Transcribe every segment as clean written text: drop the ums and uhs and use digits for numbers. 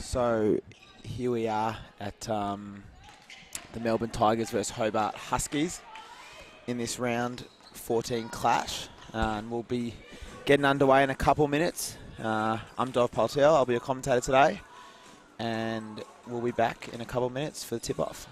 So here we are at the Melbourne Tigers versus Hobart Huskies in this round 14 clash. And we'll be getting underway in a couple minutes. I'm Dov Poltel, I'll be a commentator today. And we'll be back in a couple minutes for the tip-off.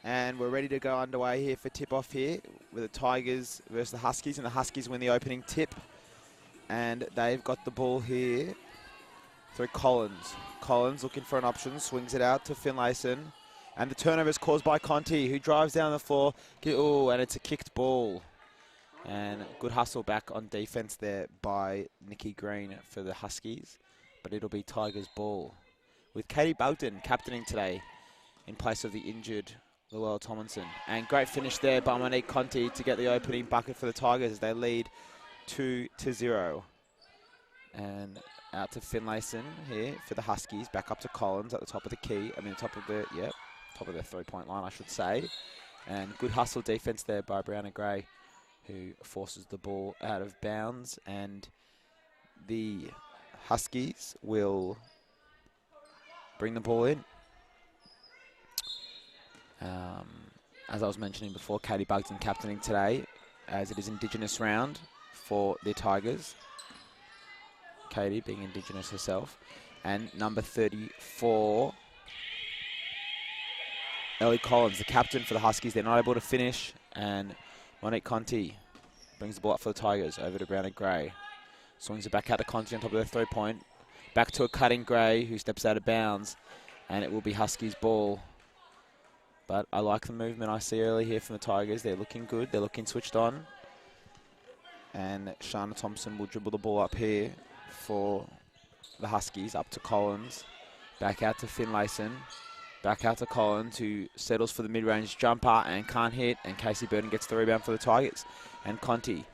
And we're ready to go underway here for tip-off here with the Tigers versus the Huskies. And the Huskies win the opening tip. And they've got the ball here through Collins. Collins looking for an option, swings it out to Finlayson. And the turnover is caused by Conti, who drives down the floor. Oh, and it's a kicked ball. And good hustle back on defense there by Nikki Green for the Huskies. But it'll be Tigers' ball, with Katie Bugden captaining today in place of the injured Luella Tomlinson. And great finish there by Monique Conti to get the opening bucket for the Tigers as they lead 2-0. And out to Finlayson here for the Huskies. Back up to Collins at the top of the key. Top of the three-point line, I should say. And good hustle defense there by Brianna Gray, who forces the ball out of bounds. And the Huskies will bring the ball in. As I was mentioning before, Katie Bugden captaining today, as it is Indigenous round for the Tigers. Katie being Indigenous herself. And number 34, Ellie Collins, the captain for the Huskies. They're not able to finish, and Monique Conti brings the ball up for the Tigers over to Brown and Gray. Swings it back out to Conti on top of the three-point. Back to a cutting Gray, who steps out of bounds, and it will be Huskies' ball. But I like the movement I see early here from the Tigers. They're looking good. They're looking switched on. And Shana Thompson will dribble the ball up here for the Huskies, up to Collins. Back out to Finlayson. Back out to Collins, who settles for the mid-range jumper and can't hit. And Casey Burton gets the rebound for the Tigers. And Conti,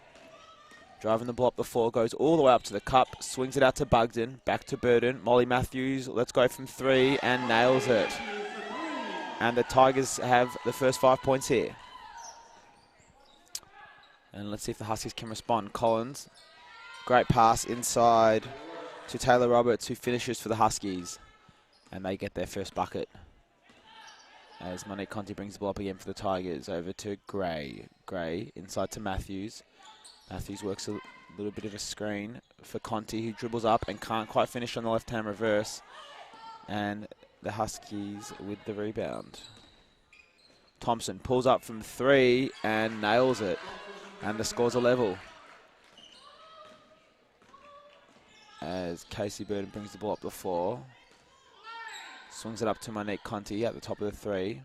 driving the ball up the floor, goes all the way up to the cup, swings it out to Bugden, back to Burton. Molly Matthews, let's go from three, and nails it. And the Tigers have the first 5 points here. And let's see if the Huskies can respond. Collins, great pass inside to Taylor Roberts, who finishes for the Huskies. And they get their first bucket, as Monique Conti brings the ball up again for the Tigers. Over to Gray. Gray inside to Matthews. Matthews works a little bit of a screen for Conti, who dribbles up and can't quite finish on the left-hand reverse. And the Huskies with the rebound. Thompson pulls up from three and nails it. And the scores are level, as Casey Burton brings the ball up the floor. Swings it up to Monique Conti at the top of the three.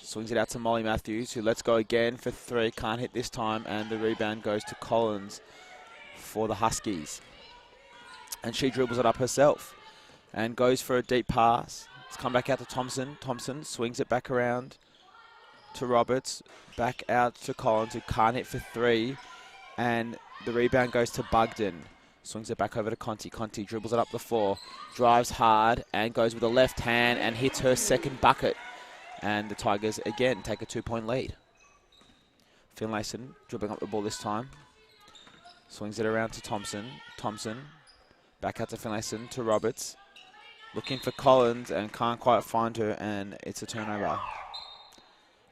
Swings it out to Molly Matthews, who lets go again for three. Can't hit this time, and the rebound goes to Collins for the Huskies. And she dribbles it up herself and goes for a deep pass. It's come back out to Thompson. Thompson swings it back around to Roberts. Back out to Collins, who can't hit for three. And the rebound goes to Bugden. Swings it back over to Conti. Conti dribbles it up the floor, drives hard, and goes with the left hand and hits her second bucket. And the Tigers, again, take a 2-point lead. Finlayson dribbling up the ball this time. Swings it around to Thompson. Thompson back out to Finlayson, to Roberts. Looking for Collins and can't quite find her, and it's a turnover.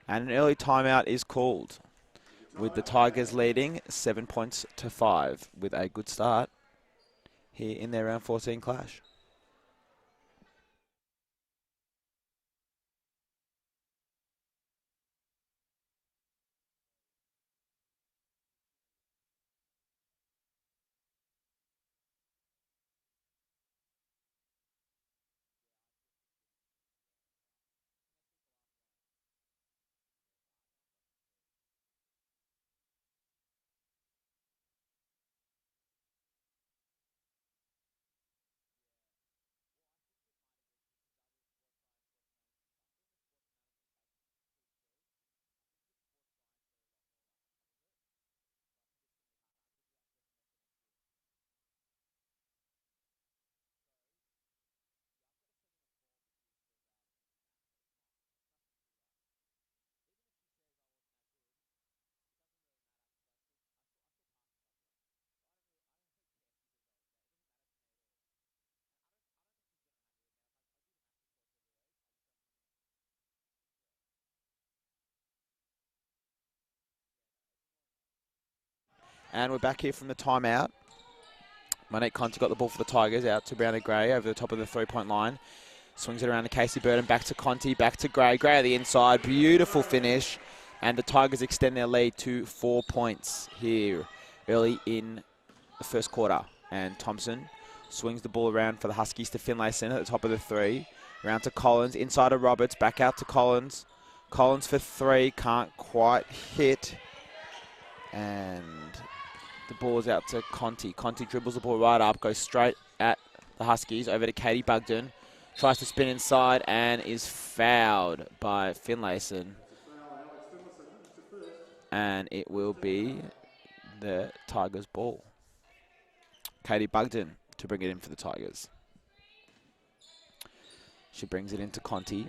And an early timeout is called, with the Tigers leading 7-5 with a good start here in their round 14 clash. And we're back here from the timeout. Monique Conti got the ball for the Tigers, out to Brown and Gray over the top of the three-point line. Swings it around to Casey Burton, back to Conti, back to Gray. Gray at the inside, beautiful finish. And the Tigers extend their lead to 4 points here early in the first quarter. And Thompson swings the ball around for the Huskies to Finlayson at the top of the 3. Around to Collins, inside of Roberts, back out to Collins. Collins for 3, can't quite hit. And the ball's out to Conti. Conti dribbles the ball right up, goes straight at the Huskies, over to Katie Bugden. Tries to spin inside and is fouled by Finlayson. And it will be the Tigers' ball. Katie Bugden to bring it in for the Tigers. She brings it into Conti.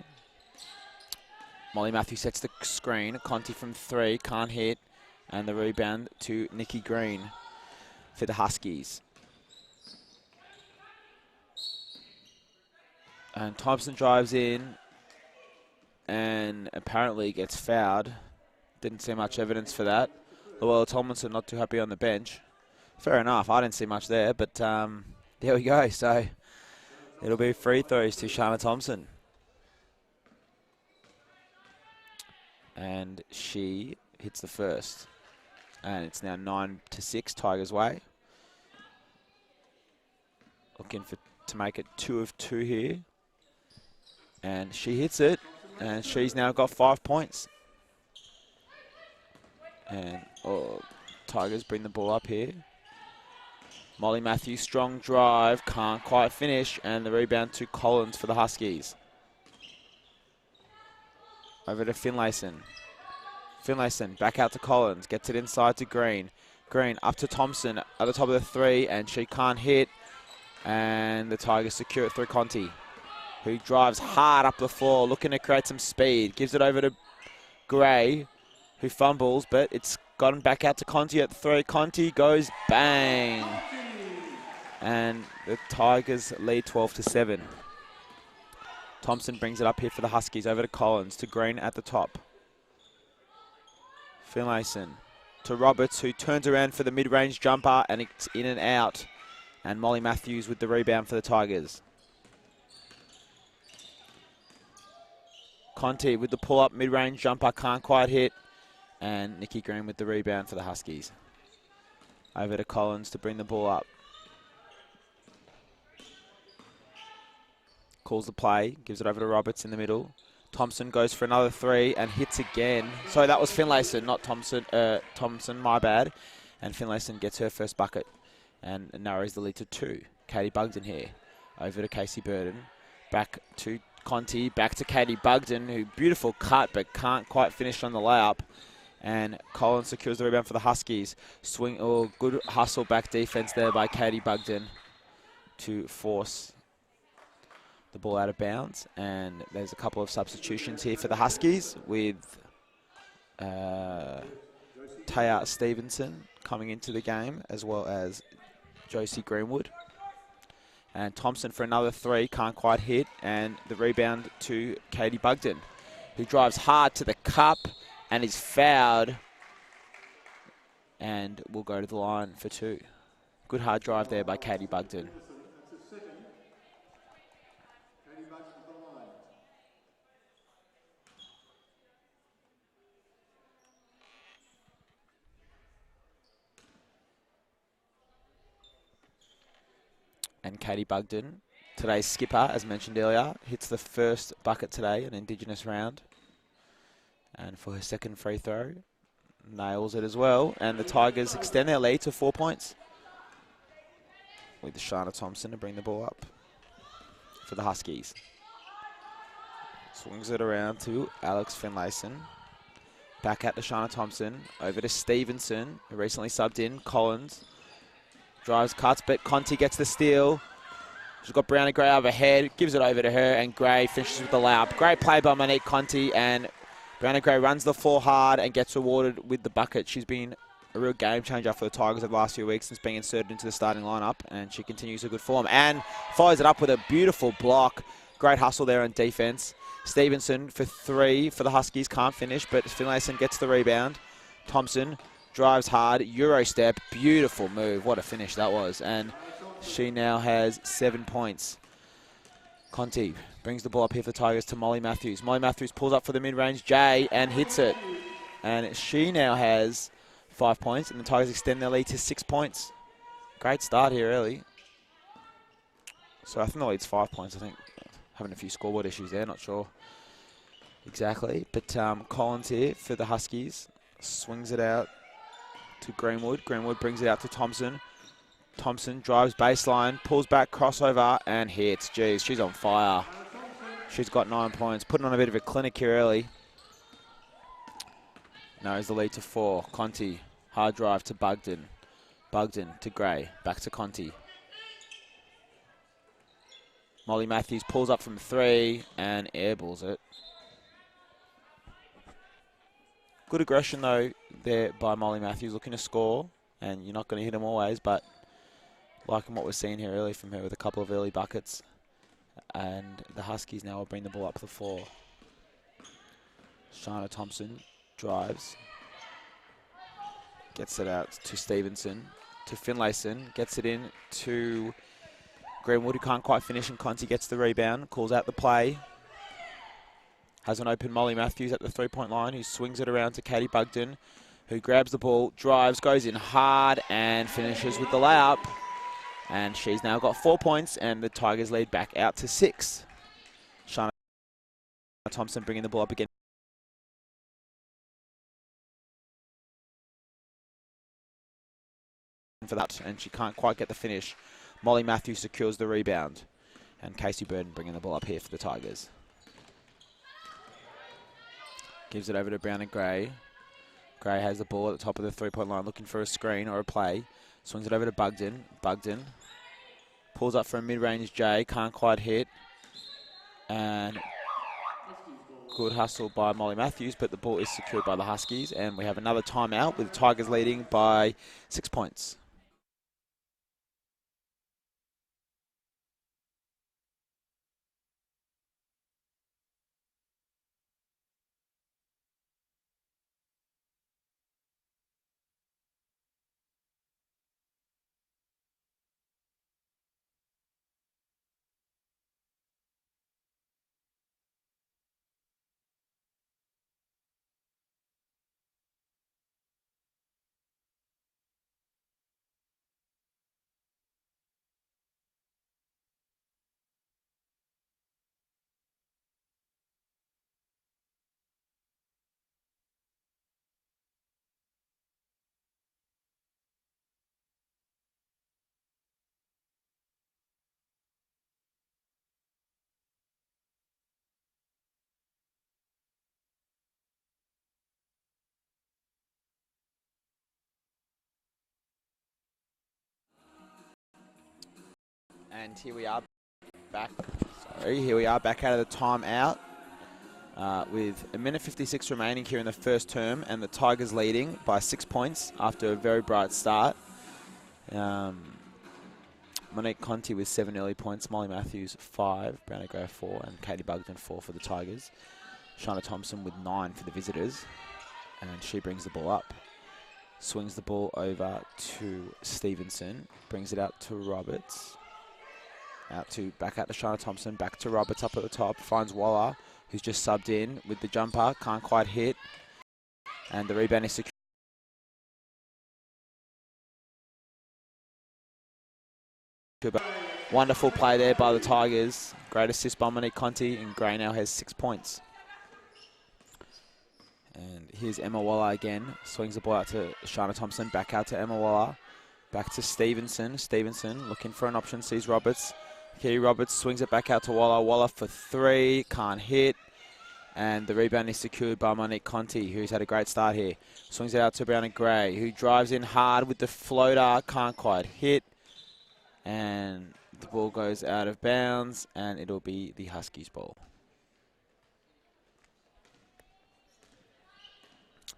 Molly Matthews sets the screen. Conti from 3, can't hit. And the rebound to Nikki Green for the Huskies. And Thompson drives in and apparently gets fouled. Didn't see much evidence for that. Luella Tomlinson not too happy on the bench. Fair enough, I didn't see much there, but there we go. So it'll be free throws to Shana Thompson. And she hits the first. And it's now 9-6 Tigers' way. Looking to make it 2 of 2 here. And she hits it, and she's now got 5 points. And Tigers bring the ball up here. Molly Matthews, strong drive, can't quite finish, and the rebound to Collins for the Huskies. Over to Finlayson. Finlayson back out to Collins, gets it inside to Green. Green up to Thompson at the top of the 3, and she can't hit. And the Tigers secure it through Conti, who drives hard up the floor, looking to create some speed. Gives it over to Gray, who fumbles, but it's gotten back out to Conti at the 3. Conti goes bang. And the Tigers lead 12-7. Thompson brings it up here for the Huskies, over to Collins, to Green at the top. Finlayson to Roberts, who turns around for the mid-range jumper, and it's in and out. And Molly Matthews with the rebound for the Tigers. Conti with the pull-up mid-range jumper, can't quite hit. And Nikki Green with the rebound for the Huskies. Over to Collins to bring the ball up. Calls the play, gives it over to Roberts in the middle. Thompson goes for another 3 and hits again. So that was Finlayson, not Thompson. Thompson, my bad. And Finlayson gets her first bucket and narrows the lead to 2. Katie Bugden here. Over to Casey Burton. Back to Conti, back to Katie Bugden, who beautiful cut but can't quite finish on the layup. And Collins secures the rebound for the Huskies. Good hustle back defense there by Katie Bugden to force the ball out of bounds. And there's a couple of substitutions here for the Huskies, with Taya Stevenson coming into the game, as well as Josie Greenwood. And Thompson for another 3, can't quite hit. And the rebound to Katie Bugden, who drives hard to the cup and is fouled. And will go to the line for 2. Good hard drive there by Katie Bugden. And Katie Bugden, today's skipper, as mentioned earlier, hits the first bucket today, an Indigenous round. And for her second free throw, nails it as well. And the Tigers extend their lead to 4 points, with Shana Thompson to bring the ball up for the Huskies. Swings it around to Alex Finlayson. Back out to Shana Thompson. Over to Stevenson, who recently subbed in. Collins drives, cuts, but Conti gets the steal. She's got Brown and Gray overhead, gives it over to her, and Gray finishes with the layup. Great play by Monique Conti, and Brown and Gray runs the floor hard and gets rewarded with the bucket. She's been a real game changer for the Tigers over the last few weeks since being inserted into the starting lineup, and she continues a good form and follows it up with a beautiful block. Great hustle there on defense. Stevenson for 3 for the Huskies, can't finish, but Finlayson gets the rebound. Thompson drives hard, Euro step, beautiful move. What a finish that was. And she now has 7 points. Conti brings the ball up here for the Tigers to Molly Matthews. Molly Matthews pulls up for the mid-range J and hits it. And she now has 5 points, and the Tigers extend their lead to 6 points. Great start here early. So I think the lead's 5 points. I think having a few scoreboard issues there, not sure exactly. But Collins here for the Huskies. Swings it out to Greenwood. Greenwood brings it out to Thompson. Thompson drives baseline, pulls back, crossover, and hits. Jeez, she's on fire. She's got 9 points. Putting on a bit of a clinic here early. Narrows the lead to 4. Conti, hard drive to Bugden. Bugden to Gray. Back to Conti. Molly Matthews pulls up from 3 and airballs it. Good aggression, though, there by Molly Matthews, looking to score. And you're not going to hit them always, but liking what we're seeing here early from her with a couple of early buckets. And the Huskies now will bring the ball up the floor. Shana Thompson drives. Gets it out to Stevenson. To Finlayson. Gets it in to Greenwood, who can't quite finish, and Conti gets the rebound. Calls out the play. Has an open Molly Matthews at the three-point line, who swings it around to Katie Bugden, who grabs the ball, drives, goes in hard, and finishes with the layup. And she's now got 4 points, and the Tigers lead back out to 6. Shana Thompson bringing the ball up again for that, and she can't quite get the finish. Molly Matthews secures the rebound, and Casey Burden bringing the ball up here for the Tigers. Gives it over to Brown and Gray. Gray has the ball at the top of the three-point line, looking for a screen or a play. Swings it over to Bugden. Bugden pulls up for a mid-range J, can't quite hit. And good hustle by Molly Matthews, but the ball is secured by the Huskies, and we have another timeout with the Tigers leading by 6 points. And here we are back. Here we are back out of the timeout with 1:56 remaining here in the first term, and the Tigers leading by 6 points after a very bright start. Monique Conti with 7 early points, Molly Matthews 5, Brownie Gray 4, and Katie Bugden 4 for the Tigers. Shana Thompson with 9 for the visitors, and she brings the ball up. Swings the ball over to Stevenson, brings it out to Roberts. Back out to Shana Thompson, back to Roberts up at the top, finds Waller, who's just subbed in with the jumper, can't quite hit, and the rebound is secured. Wonderful play there by the Tigers. Great assist by Monique Conti, and Gray now has 6 points. And here's Emma Waller again, swings the ball out to Shana Thompson, back out to Emma Waller, back to Stevenson. Stevenson looking for an option, sees Roberts. Kitty Roberts swings it back out to Waller. Waller for 3, can't hit. And the rebound is secured by Monique Conti, who's had a great start here. Swings it out to Brown and Gray, who drives in hard with the floater, can't quite hit. And the ball goes out of bounds, and it'll be the Huskies' ball.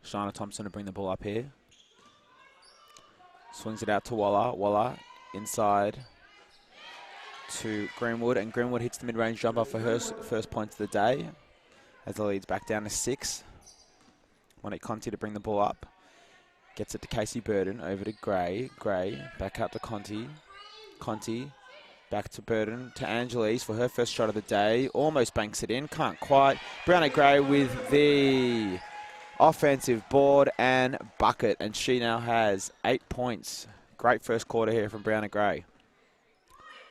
Shana Thompson to bring the ball up here. Swings it out to Waller. Waller inside to Greenwood, and Greenwood hits the mid-range jumper for her first point of the day as the lead's back down to 6. Monique Conti to bring the ball up. Gets it to Casey Burden, over to Gray. Gray back out to Conti. Conti Back to Burton, to Angeles for her first shot of the day. Almost banks it in, can't quite. Brianna Gray with the offensive board and bucket, and she now has 8 points. Great first quarter here from Brianna Gray.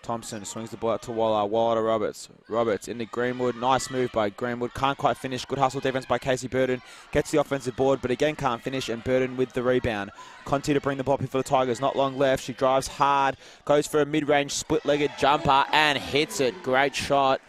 Thompson swings the ball out to Waller. Waller to Roberts. Roberts into Greenwood. Nice move by Greenwood. Can't quite finish. Good hustle defense by Casey Burton. Gets the offensive board, but again can't finish, and Burton with the rebound. Conti to bring the ball up here for the Tigers. Not long left. She drives hard. Goes for a mid-range split-legged jumper and hits it. Great shot.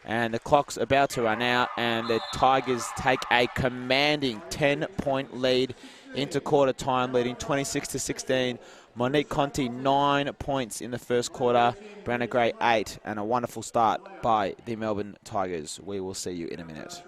And the clock's about to run out, and the Tigers take a commanding 10-point lead into quarter time, leading 26-16. Monique Conti, 9 points in the first quarter. Brianna Gray, 8, and a wonderful start by the Melbourne Tigers. We will see you in a minute.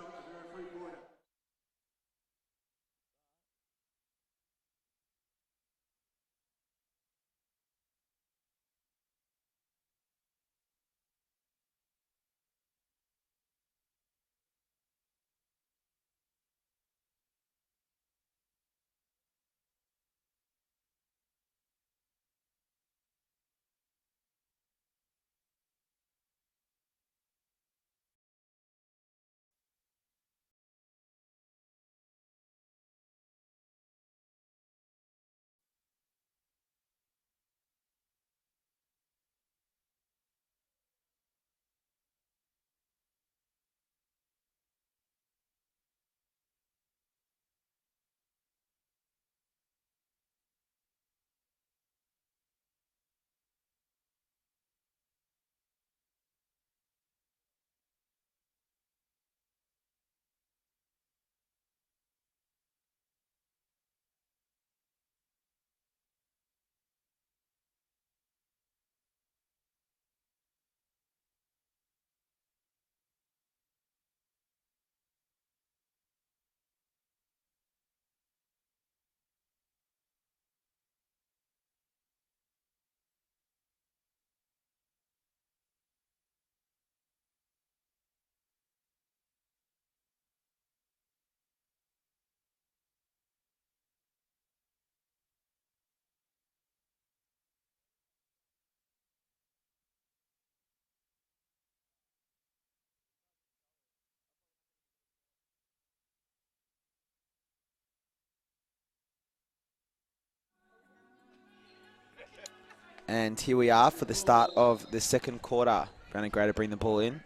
And here we are for the start of the second quarter. Brianna Gray to bring the ball in.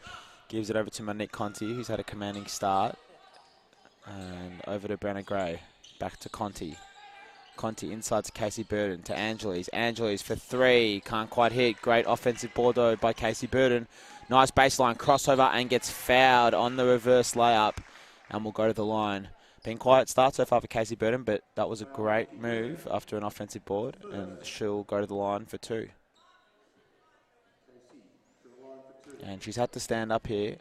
Gives it over to Monique Conti, who's had a commanding start. And over to Brianna Gray. Back to Conti. Conti inside to Casey Burton, to Angeles. Angeles for 3. Can't quite hit. Great offensive ball though by Casey Burton. Nice baseline crossover and gets fouled on the reverse layup. And will go to the line. Been quiet start so far for Casey Burton, but that was a great move after an offensive board, and she'll go to the line for 2. And she's had to stand up here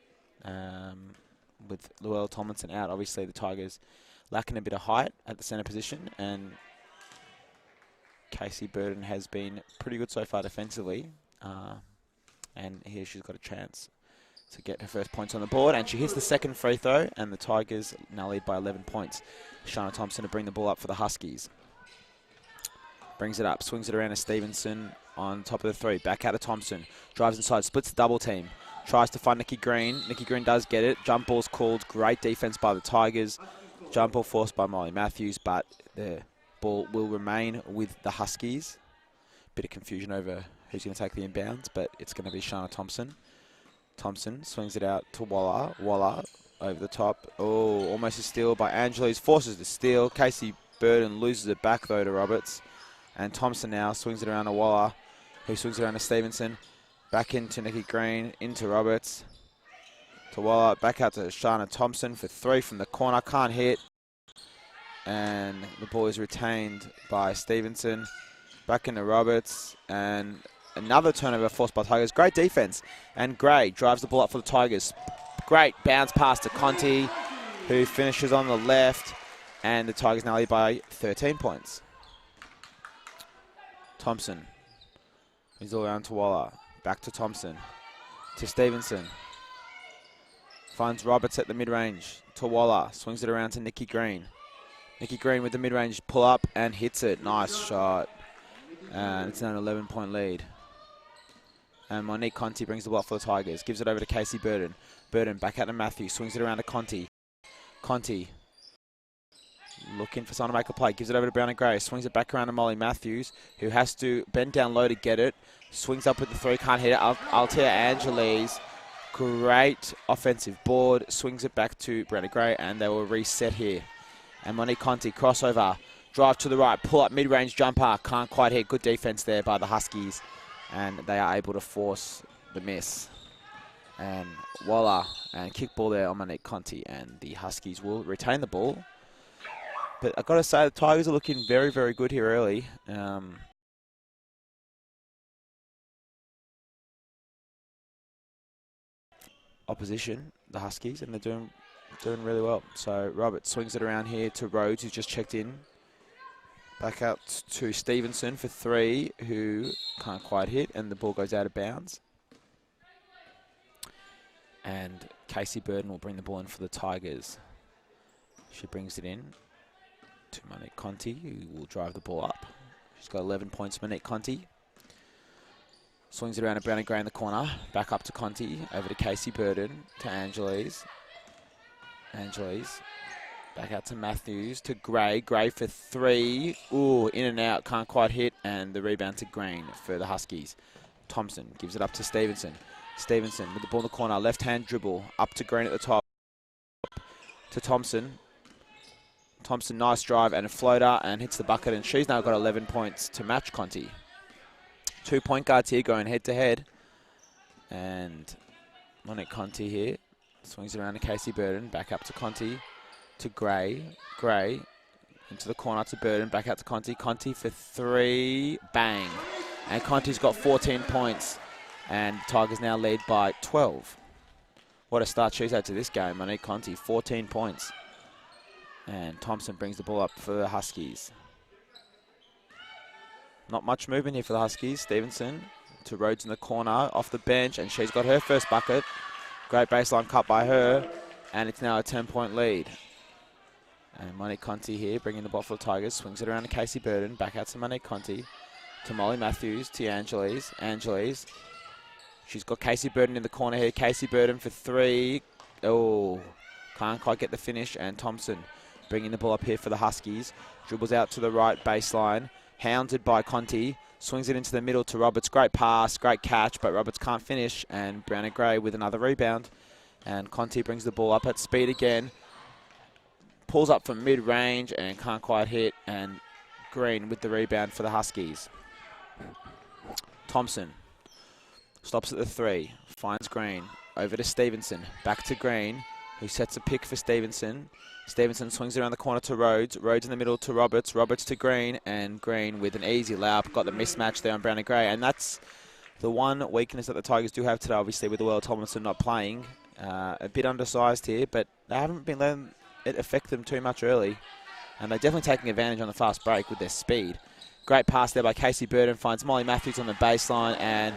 with Luella Tomlinson out. Obviously, the Tigers lacking a bit of height at the centre position, and Casey Burton has been pretty good so far defensively. And here she's got a chance to get her first points on the board, and she hits the second free throw, and the Tigers now lead by 11 points. Shana Thompson to bring the ball up for the Huskies. Brings it up, swings it around to Stevenson on top of the 3. Back out to Thompson. Drives inside, splits the double team. Tries to find Nikki Green. Nikki Green does get it. Jump ball's called. Great defense by the Tigers. Jump ball forced by Molly Matthews, but the ball will remain with the Huskies. Bit of confusion over who's going to take the inbounds, but it's going to be Shana Thompson. Thompson swings it out to Waller. Waller over the top. Oh, almost a steal by Angeles. Forces the steal. Casey Burton loses it back, though, to Roberts. And Thompson now swings it around to Waller, who swings it around to Stevenson. Back into Nikki Green, into Roberts. To Waller, back out to Shana Thompson for 3 from the corner. Can't hit. And the ball is retained by Stevenson. Back into Roberts. And another turnover forced by Tigers. Great defense. And Gray drives the ball up for the Tigers. Great bounce pass to Conti, who finishes on the left. And the Tigers now lead by 13 points. Thompson. He's all around to Waller. Back to Thompson. To Stevenson. Finds Roberts at the mid-range. To Waller. Swings it around to Nikki Green. Nikki Green with the mid-range pull-up and hits it. Nice shot. And it's now an 11-point lead. And Monique Conti brings the block for the Tigers. Gives it over to Casey Burden. Burden back out to Matthews. Swings it around to Conti. Conti looking for someone to make a play. Gives it over to Brown and Gray. Swings it back around to Molly Matthews, who has to bend down low to get it. Swings up with the 3. Can't hit it. Altea Angeles. Great offensive board. Swings it back to Brown and Gray, and they will reset here. And Monique Conti, crossover. Drive to the right. Pull up mid-range jumper. Can't quite hit. Good defense there by the Huskies. And they are able to force the miss. And voila, and kick ball there on Monique Conti, and the Huskies will retain the ball. But I've got to say, the Tigers are looking very, very good here early. Opposition, the Huskies, and they're doing really well. So Roberts swings it around here to Rhodes, who's just checked in. Back out to Stevenson for 3, who can't quite hit, and the ball goes out of bounds. And Casey Burden will bring the ball in for the Tigers. She brings it in to Monique Conti, who will drive the ball up. She's got 11 points, Monique Conti. Swings it around to Brown and Gray in the corner. Back up to Conti, over to Casey Burden, to Angeles. Angeles, back out to Matthews, to Gray. Gray for 3. Ooh, in and out, can't quite hit, and the rebound to Green for the Huskies. Thompson gives it up to Stevenson. Stevenson with the ball in the corner, left-hand dribble, up to Green at the top, to Thompson. Thompson, nice drive and a floater, and hits the bucket, and she's now got 11 points to match Conti. 2 point guards here going head-to-head, and Monique Conti here, swings it around to Casey Burden, back up to Conti, to Gray. Gray into the corner to Burden, back out to Conti. Conti for 3, bang. And Conti's got 14 points. And Tigers now lead by 12. What a start she's had to this game. Monique Conti, 14 points. And Thompson brings the ball up for the Huskies. Not much movement here for the Huskies. Stevenson to Rhodes in the corner, off the bench, and she's got her first bucket. Great baseline cut by her, and it's now a 10-point lead. And Monique Conti here, bringing the ball for the Tigers. Swings it around to Casey Burden, back out to Monique Conti. To Molly Matthews, to Angeles. Angeles. She's got Casey Burden in the corner here. Casey Burden for 3. Oh, can't quite get the finish. And Thompson bringing the ball up here for the Huskies. Dribbles out to the right baseline. Hounded by Conti. Swings it into the middle to Roberts. Great pass, great catch, but Roberts can't finish. And Brown and Gray with another rebound. And Conti brings the ball up at speed again. Pulls up from mid-range and can't quite hit. And Green with the rebound for the Huskies. Thompson stops at the 3, finds Green, over to Stevenson, back to Green, who sets a pick for Stevenson. Stevenson swings around the corner to Rhodes, Rhodes in the middle to Roberts, Roberts to Green, and Green with an easy layup, got the mismatch there on Brown and Gray, and that's the one weakness that the Tigers do have today, obviously, with the Will Tomlinson not playing. A bit undersized here, but they haven't been letting it affect them too much early, and they're definitely taking advantage on the fast break with their speed. Great pass there by Casey Burden, finds Molly Matthews on the baseline, and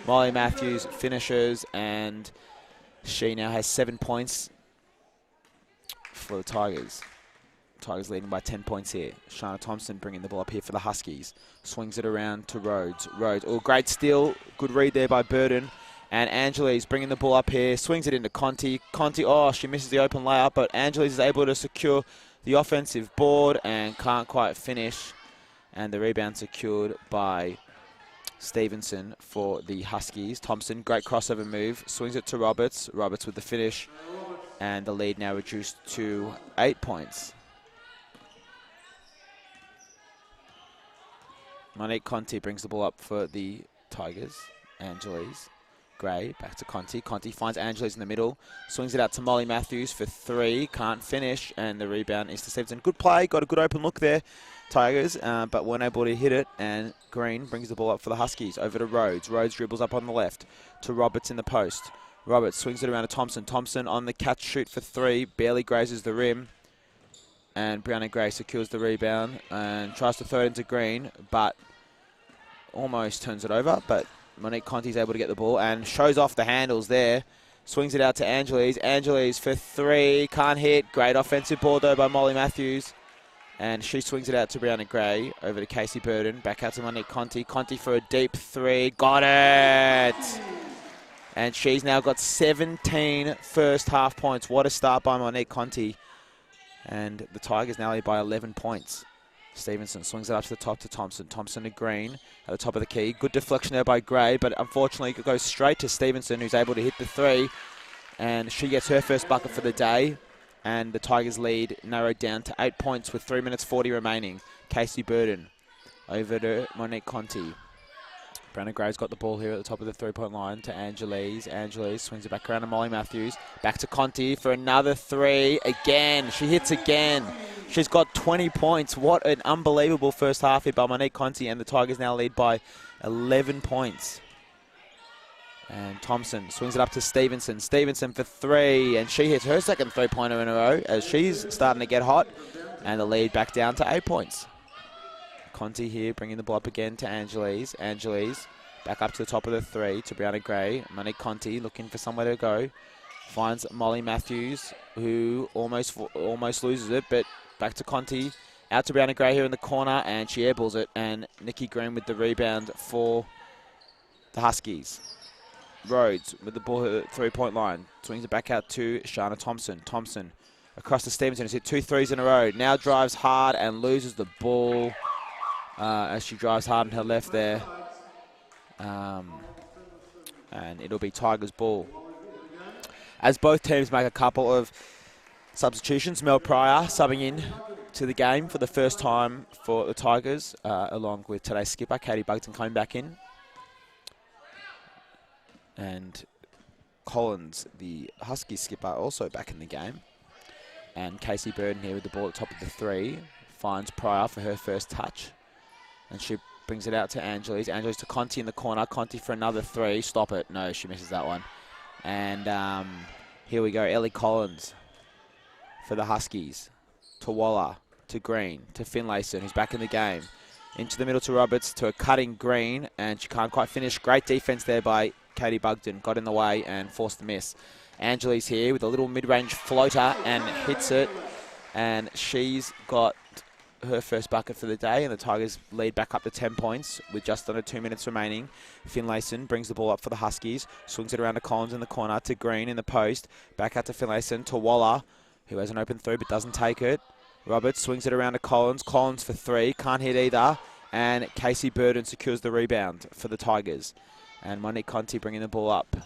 Molly Matthews finishes, and she now has 7 points for the Tigers. Tigers leading by 10 points here. Shana Thompson bringing the ball up here for the Huskies. Swings it around to Rhodes. Rhodes, oh, great steal. Good read there by Burden. And Angeles bringing the ball up here. Swings it into Conti. Conti, oh, she misses the open layup, but Angeles is able to secure the offensive board and can't quite finish. And the rebound secured by Stevenson for the Huskies. Thompson, great crossover move. Swings it to Roberts. Roberts with the finish. And the lead now reduced to 8 points. Monique Conti brings the ball up for the Tigers. Angeles. Gray, back to Conti. Conti finds Angeles in the middle. Swings it out to Molly Matthews for 3. Can't finish. And the rebound is to Stevenson. Good play. Got a good open look there, Tigers, but weren't able to hit it. And Green brings the ball up for the Huskies. Over to Rhodes. Rhodes dribbles up on the left to Roberts in the post. Roberts swings it around to Thompson. Thompson on the catch shoot for 3. Barely grazes the rim. And Brown and Gray secures the rebound and tries to throw it into Green, but almost turns it over. But Monique Conti's able to get the ball and shows off the handles there. Swings it out to Angeles. Angeles for 3. Can't hit. Great offensive ball though by Molly Matthews. And she swings it out to Brianna Gray, over to Casey Burden, back out to Monique Conti. Conti for a deep three, got it! And she's now got 17 first half points. What a start by Monique Conti. And the Tigers now lead by 11 points. Stevenson swings it up to the top to Thompson. Thompson to Green at the top of the key. Good deflection there by Gray, but unfortunately it goes straight to Stevenson, who's able to hit the three. And she gets her first bucket for the day. And the Tigers lead narrowed down to 8 points with 3 minutes 40 remaining. Casey Burden over to Monique Conti. Brandon Graves got the ball here at the top of the three-point line to Angelise. Angelise swings it back around to Molly Matthews. Back to Conti for another three. Again, she hits again. She's got 20 points. What an unbelievable first half here by Monique Conti, and the Tigers now lead by 11 points. And Thompson swings it up to Stevenson. Stevenson for three, and she hits her second three-pointer in a row as she's starting to get hot, and the lead back down to 8 points. Conti here bringing the ball up again to Angelise. Angelise back up to the top of the three to Brianna Gray. Monique Conti looking for somewhere to go. Finds Molly Matthews, who almost loses it, but back to Conti. Out to Brianna Gray here in the corner, and she airballs it. And Nikki Green with the rebound for the Huskies. Rhodes with the ball at the three-point line. Swings it back out to Shana Thompson. Thompson across to Stevenson. Has hit 2 threes in a row. Now drives hard and loses the ball as she drives hard on her left there. And it'll be Tigers ball. As both teams make a couple of substitutions, Mel Pryor subbing in to the game for the first time for the Tigers, along with today's skipper, Katie Bugton, coming back in. And Collins, the Husky skipper, also back in the game. And Casey Burden here with the ball at the top of the three. Finds Pryor for her first touch. And she brings it out to Angelise. Angelise to Conti in the corner. Conti for another three. Stop it. No, she misses that one. And here we go. Ellie Collins for the Huskies. To Waller. To Green. To Finlayson, who's back in the game. Into the middle to Roberts. To a cutting Green. And she can't quite finish. Great defense there by Katie Bugton. Got in the way and forced the miss. Angelise here with a little mid-range floater and hits it. And she's got her first bucket for the day, and the Tigers lead back up to 10 points with just under 2 minutes remaining. Finlayson brings the ball up for the Huskies, swings it around to Collins in the corner, to Green in the post, back out to Finlayson, to Waller, who has an open three but doesn't take it. Roberts swings it around to Collins, Collins for three, can't hit either, and Casey Burden secures the rebound for the Tigers. And Monique Conti bringing the ball up.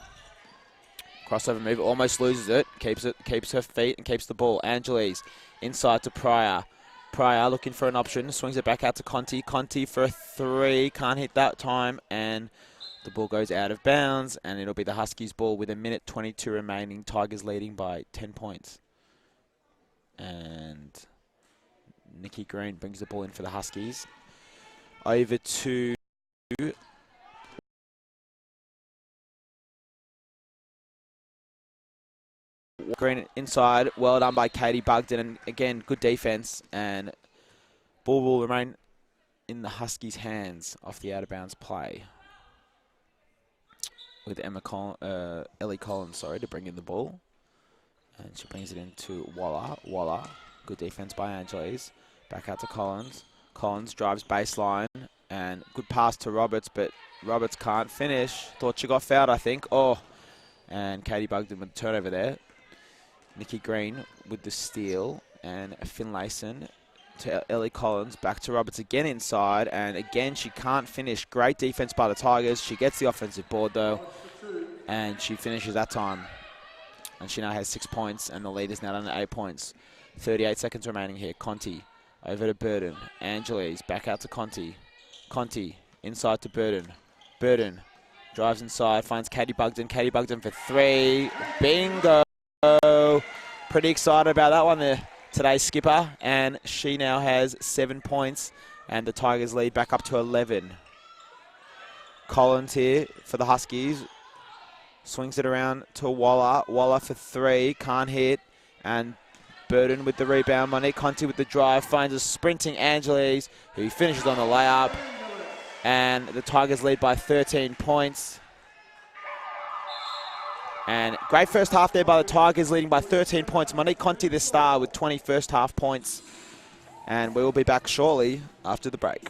Crossover move, almost loses it, keeps her feet and keeps the ball. Angelise inside to Pryor. Pryor looking for an option, swings it back out to Conti. Conti for a three, can't hit that time, and the ball goes out of bounds, and it'll be the Huskies ball with 1:22 remaining. Tigers leading by 10 points. And Nikki Green brings the ball in for the Huskies. Over to Green inside, well done by Katie Bugton, and again, good defense, and ball will remain in the Huskies' hands off the out-of-bounds play. With Ellie Collins, to bring in the ball. And she brings it into Waller. Waller, good defense by Angelise. Back out to Collins. Collins drives baseline, and good pass to Roberts, but Roberts can't finish. Thought she got fouled, I think. Oh, and Katie Bugton with the turnover there. Nikki Green with the steal, and Finlayson to Ellie Collins, back to Roberts again inside, and again she can't finish. Great defense by the Tigers. She gets the offensive board though, and she finishes that time. And she now has 6 points, and the lead is now down to 8 points. 38 seconds remaining here. Conti over to Burden. Angelise back out to Conti. Conti inside to Burden. Burden drives inside, finds Katie Bugton. Katie Bugton for three. Bingo! Pretty excited about that one there, today's skipper, and she now has 7 points, and the Tigers lead back up to 11. Collins here for the Huskies, swings it around to Waller. Waller for three, can't hit, and Burden with the rebound. Monique Conti with the drive, finds a sprinting Angelise, who finishes on the layup, and the Tigers lead by 13 points. And great first half there by the Tigers, leading by 13 points. Monique Conti, the star, with 20 first half points. And we will be back shortly after the break.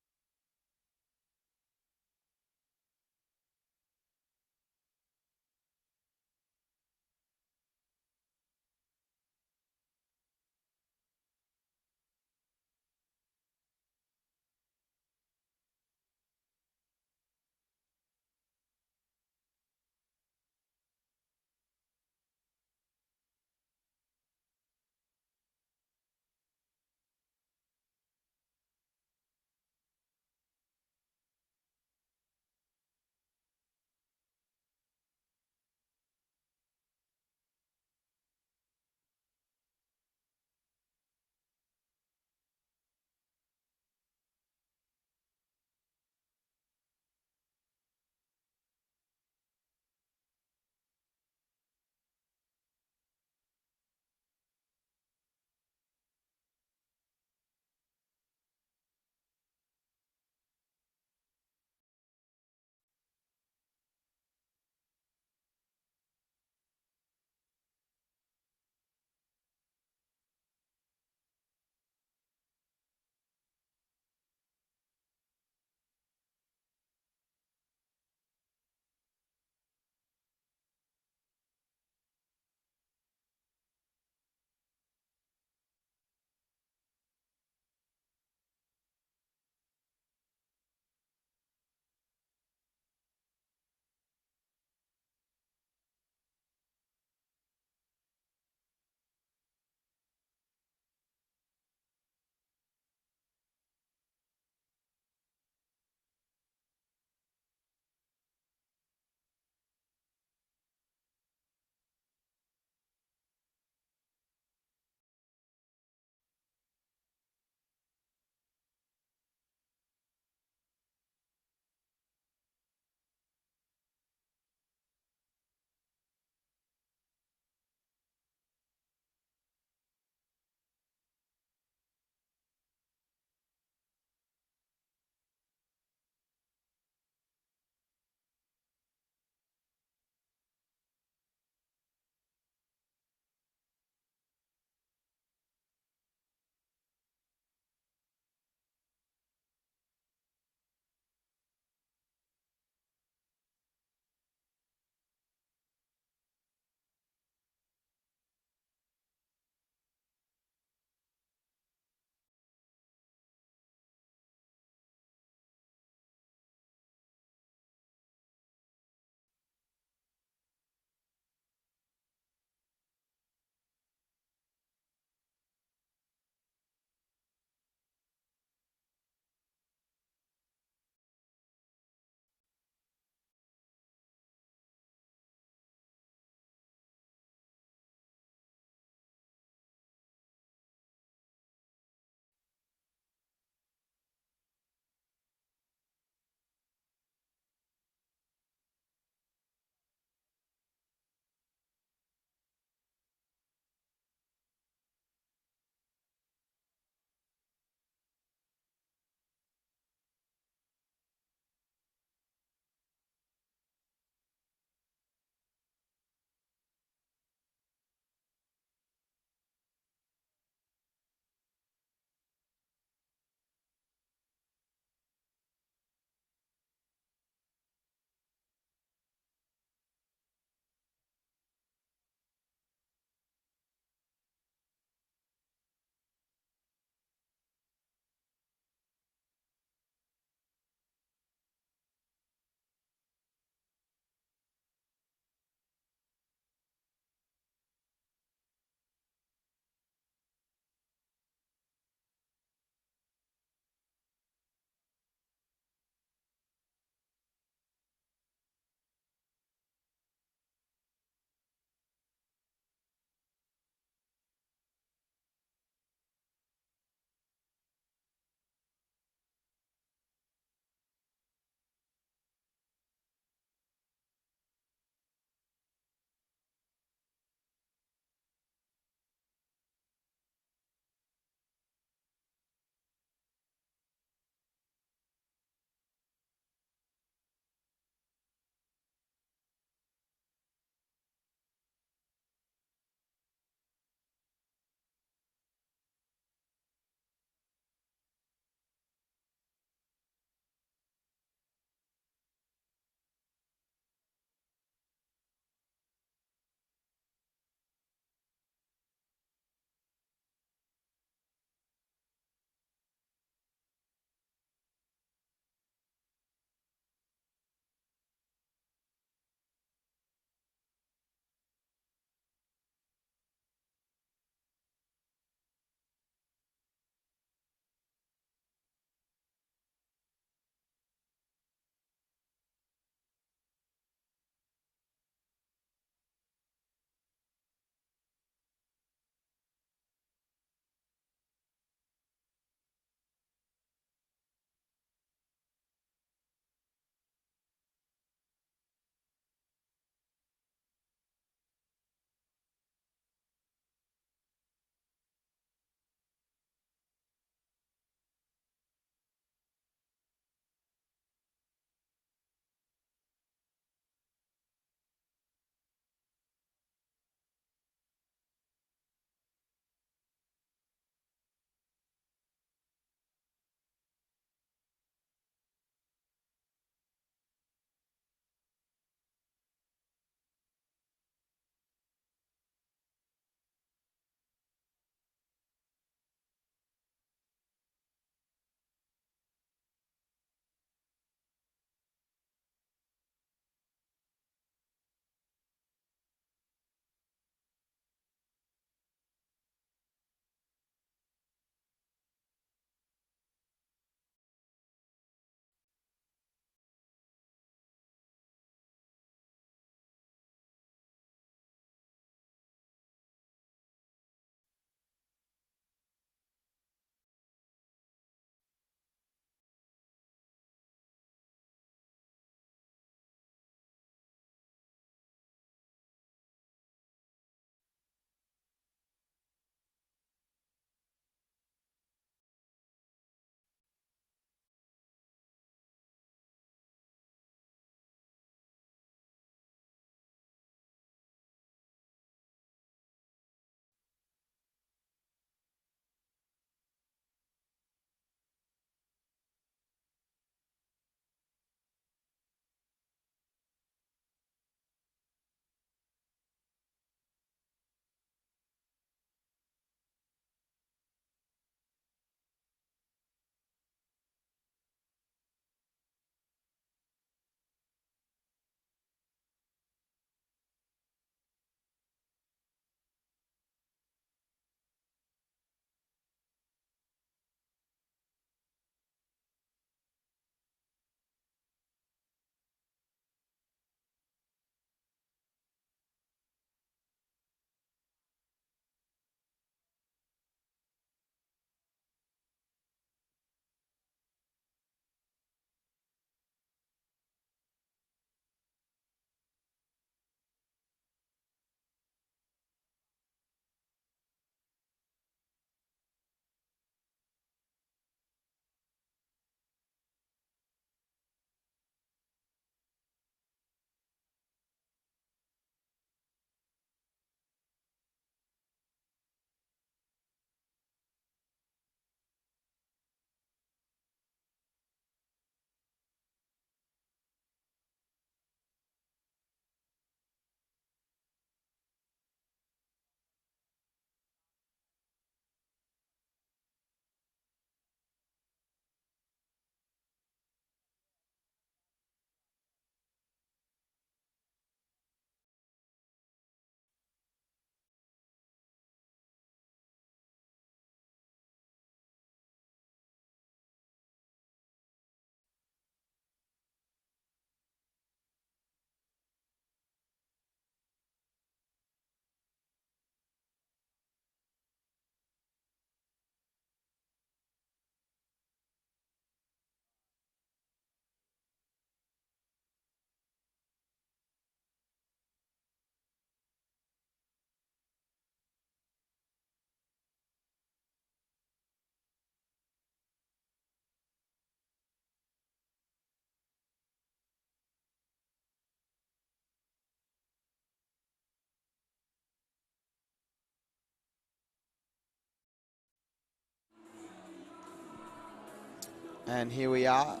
And here we are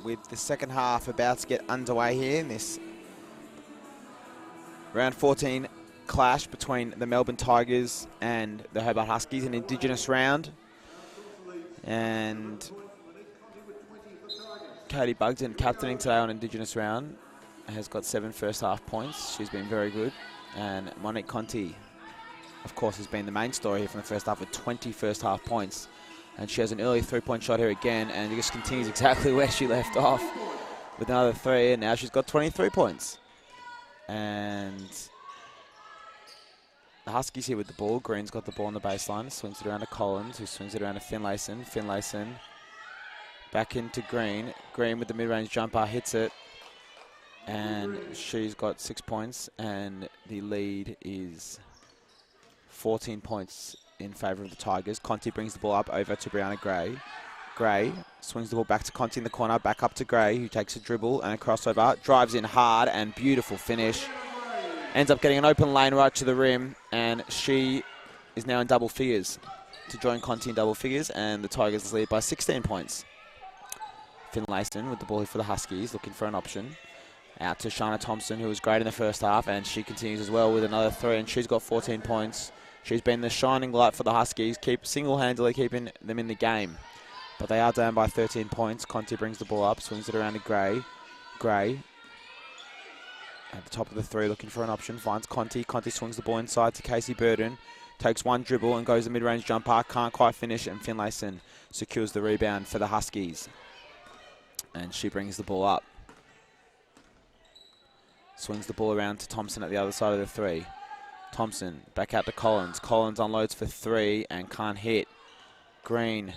with the second half about to get underway here in this round 14 clash between the Melbourne Tigers and the Hobart Huskies, an Indigenous round. And Katie Bugden, captaining today on Indigenous round, has got 7 first half points. She's been very good. And Monique Conti, of course, has been the main story here from the first half with 20 first half points. And she has an early 3-point shot here again, and it just continues exactly where she left off with another 3, and now she's got 23 points. And the Huskies here with the ball. Green's got the ball on the baseline, swings it around to Collins, who swings it around to Finlayson. Finlayson back into Green. Green with the mid-range jumper, hits it, and she's got 6 points, and the lead is 14 points in favour of the Tigers. Conti brings the ball up over to Brianna Gray. Gray swings the ball back to Conti in the corner, back up to Gray, who takes a dribble and a crossover, drives in hard, and beautiful finish. Ends up getting an open lane right to the rim, and she is now in double figures to join Conti in double figures, and the Tigers lead by 16 points. Finlayson with the ball for the Huskies, looking for an option. Out to Shana Thompson, who was great in the first half, and she continues as well with another 3, and she's got 14 points. She's been the shining light for the Huskies, single-handedly keeping them in the game. But they are down by 13 points. Conti brings the ball up, swings it around to Gray. Gray at the top of the 3, looking for an option, finds Conti. Conti swings the ball inside to Casey Burden. Takes one dribble and goes the mid-range jumper. Can't quite finish, and Finlayson secures the rebound for the Huskies. And she brings the ball up. Swings the ball around to Thompson at the other side of the 3. Thompson back out to Collins. Collins unloads for 3 and can't hit. Green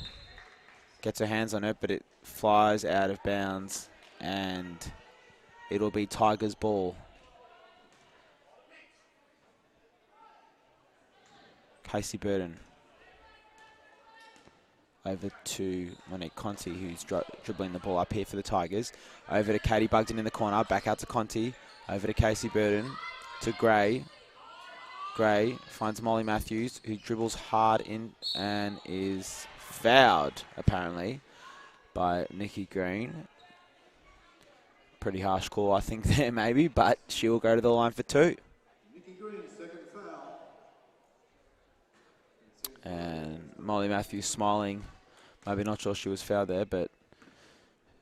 gets her hands on it, but it flies out of bounds, and it'll be Tigers' ball. Casey Burden over to Monique Conti, who's dribbling the ball up here for the Tigers. Over to Katie Bugden in the corner, back out to Conti. Over to Casey Burden, to Gray. Gray finds Molly Matthews, who dribbles hard in and is fouled, apparently, by Nikki Green. Pretty harsh call, I think, there maybe, but she will go to the line for 2. Nikki Green, second foul. And Molly Matthews smiling. Maybe not sure she was fouled there, but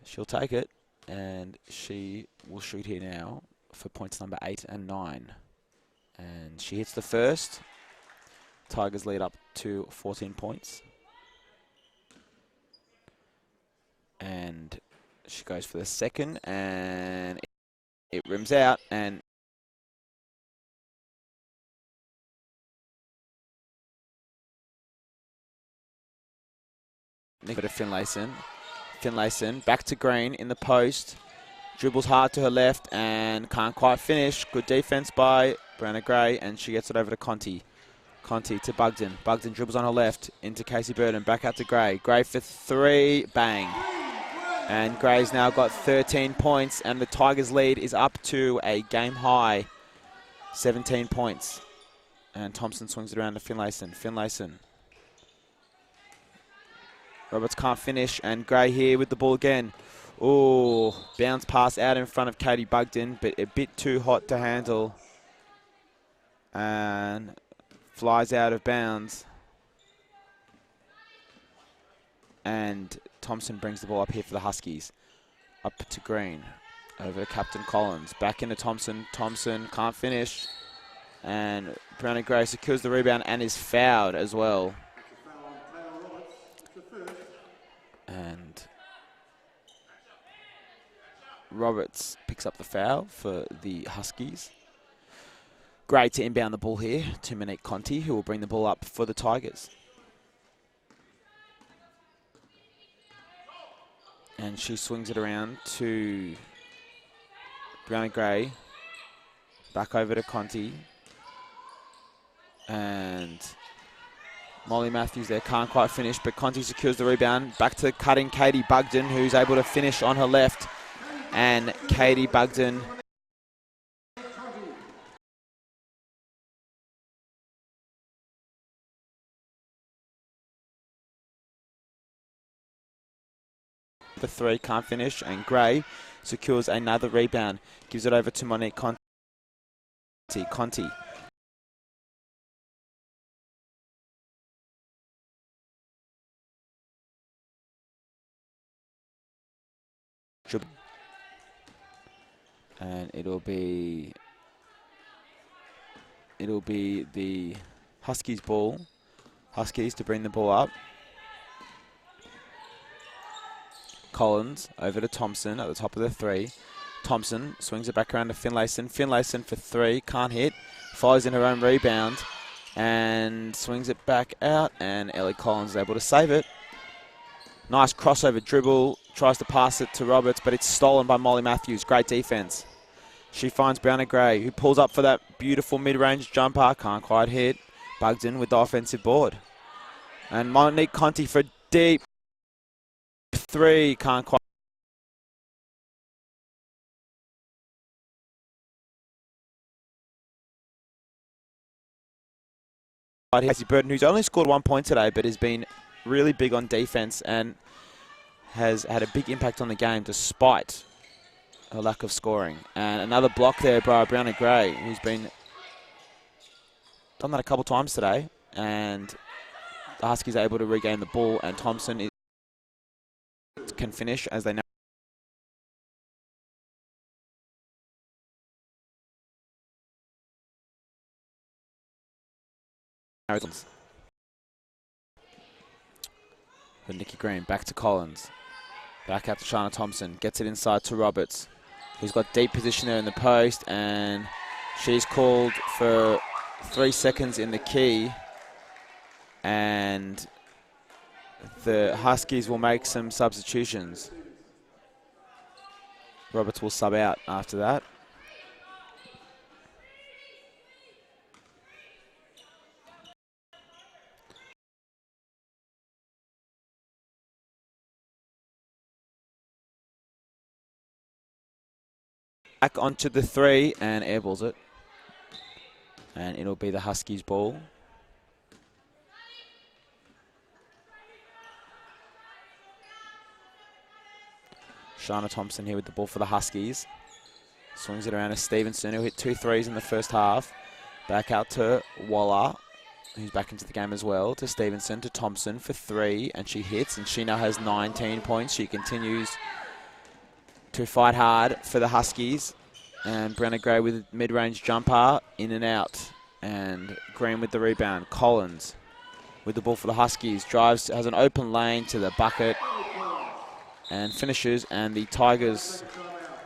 she'll take it. And she will shoot here now for points number 8 and 9. And she hits the first. Tigers lead up to 14 points. And she goes for the second, and it rims out, and Nick to Finlayson. Finlayson back to Green in the post. Dribbles hard to her left and can't quite finish. Good defense by Brianna Gray, and she gets it over to Conti. Conti to Bugden. Bugden dribbles on her left into Casey Burden. Back out to Gray. Gray for 3. Bang. And Gray's now got 13 points, and the Tigers' lead is up to a game high 17 points. And Thompson swings it around to Finlayson. Finlayson. Roberts can't finish, and Gray here with the ball again. Oh, bounce pass out in front of Katie Bugden, but a bit too hot to handle. And flies out of bounds. And Thompson brings the ball up here for the Huskies. Up to Green. Over to Captain Collins. Back into Thompson. Thompson can't finish. And Brianna Gray secures the rebound and is fouled as well. And Roberts picks up the foul for the Huskies. Great to inbound the ball here to Monique Conti, who will bring the ball up for the Tigers. And she swings it around to Brianna Gray. Back over to Conti. And Molly Matthews there can't quite finish, but Conti secures the rebound. Back to cutting Katie Bugden, who's able to finish on her left. And Katie Bugden for three, can't finish, and Gray secures another rebound. Gives it over to Monique Conti. Conti. And it'll be the Huskies ball. Huskies to bring the ball up. Collins over to Thompson at the top of the three. Thompson swings it back around to Finlayson. Finlayson for three, can't hit. Follows in her own rebound and swings it back out, and Ellie Collins is able to save it. Nice crossover dribble, tries to pass it to Roberts, but it's stolen by Molly Matthews. Great defense. She finds Brianna Gray, who pulls up for that beautiful mid-range jumper. Can't quite hit. Bugged in with the offensive board. And Monique Conti for deep three. Can't quite. Casey Burton, who's only scored 1 point today, but has been really big on defense and has had a big impact on the game despite her lack of scoring. And another block there by Brianna Gray, who's been done that a couple times today. And the Huskies are able to regain the ball, and Thompson can finish as they now. For Nikki Green, back to Collins. Back out to Shana Thompson. Gets it inside to Roberts, who's got deep position there in the post, and she's called for 3 seconds in the key. And the Huskies will make some substitutions. Roberts will sub out after that. Back onto the three and airballs it. And it'll be the Huskies ball. Shana Thompson here with the ball for the Huskies. Swings it around to Stevenson, who hit 2 threes in the first half. Back out to Waller, who's back into the game as well. To Stevenson, to Thompson for three, and she hits, and she now has 19 points. She continues to fight hard for the Huskies. And Brenna Gray with a mid-range jumper, in and out. And Green with the rebound. Collins with the ball for the Huskies. Drives, has an open lane to the bucket and finishes. And the Tigers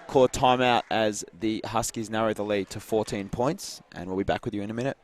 call timeout as the Huskies narrow the lead to 14 points. And we'll be back with you in a minute.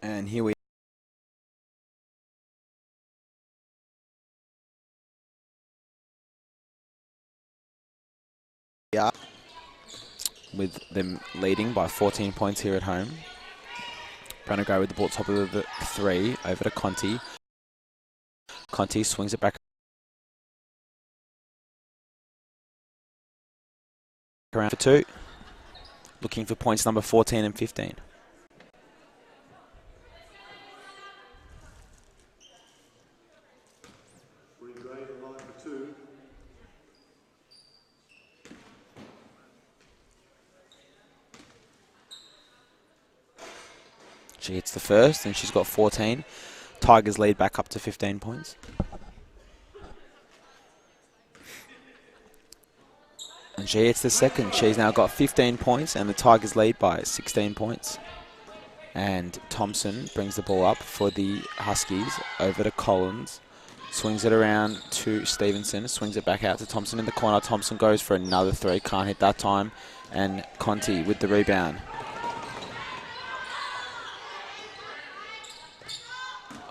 And here we are with them leading by 14 points here at home. Brenna Gray with the ball top of the three, over to Conti. Conti swings it back around for two. Looking for points number 14 and 15. She hits the first, and she's got 14. Tigers lead back up to 15 points. And she hits the second. She's now got 15 points, and the Tigers lead by 16 points. And Thompson brings the ball up for the Huskies over to Collins. Swings it around to Stevenson. Swings it back out to Thompson in the corner. Thompson goes for another three. Can't hit that time. And Conti with the rebound.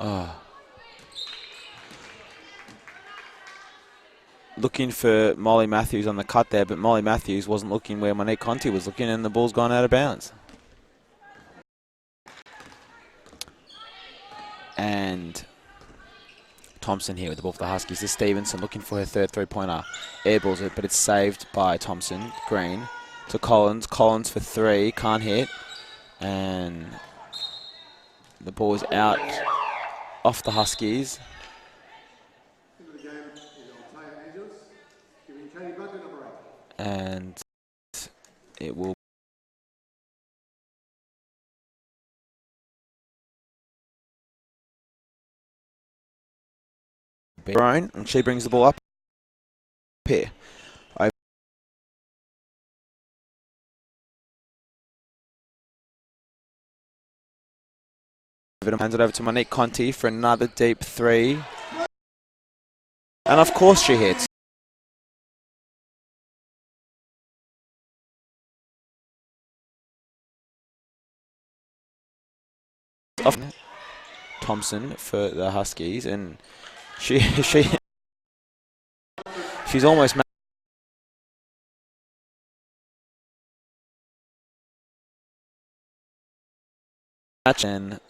Oh. Looking for Molly Matthews on the cut there, but Molly Matthews wasn't looking where Monique Conti was looking, and the ball's gone out of bounds. And Thompson here with the ball for the Huskies. This Stevenson looking for her third three-pointer. Airballs it, but it's saved by Thompson. Green to Collins. Collins for three. Can't hit. And the ball is out off the Huskies. And it will be Roan, and she brings the ball up here. Hands it over to Monique Conti for another deep three. And of course she hits. Thompson for the Huskies, and she's almost match, and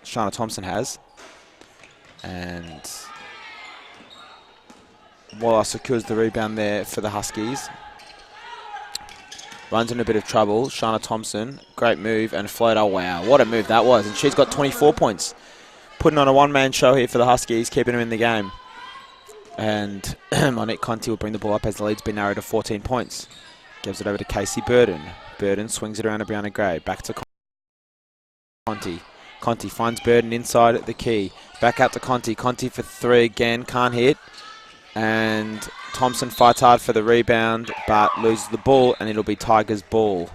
Shana Thompson has, and Waller secures the rebound there for the Huskies. Runs in a bit of trouble. Shana Thompson, great move and float. Oh wow, what a move that was! And she's got 24 points. Putting on a one-man show here for the Huskies, keeping them in the game. And Monique Conti will bring the ball up as the lead's been narrowed to 14 points. Gives it over to Casey Burden. Burden swings it around to Brianna Gray. Back to Conti. Conti finds Burden inside the key. Back out to Conti. Conti for three again. Can't hit. And Thompson fights hard for the rebound, but loses the ball, and it'll be Tigers' ball.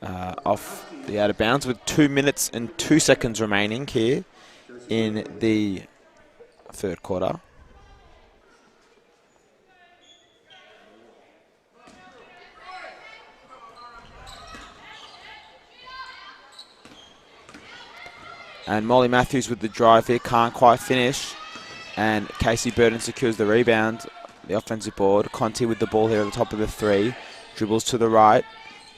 Off the out of bounds with 2 minutes and 2 seconds remaining here in the third quarter. And Molly Matthews with the drive here, can't quite finish. And Casey Burden secures the rebound, the offensive board. Conti with the ball here at the top of the three. Dribbles to the right.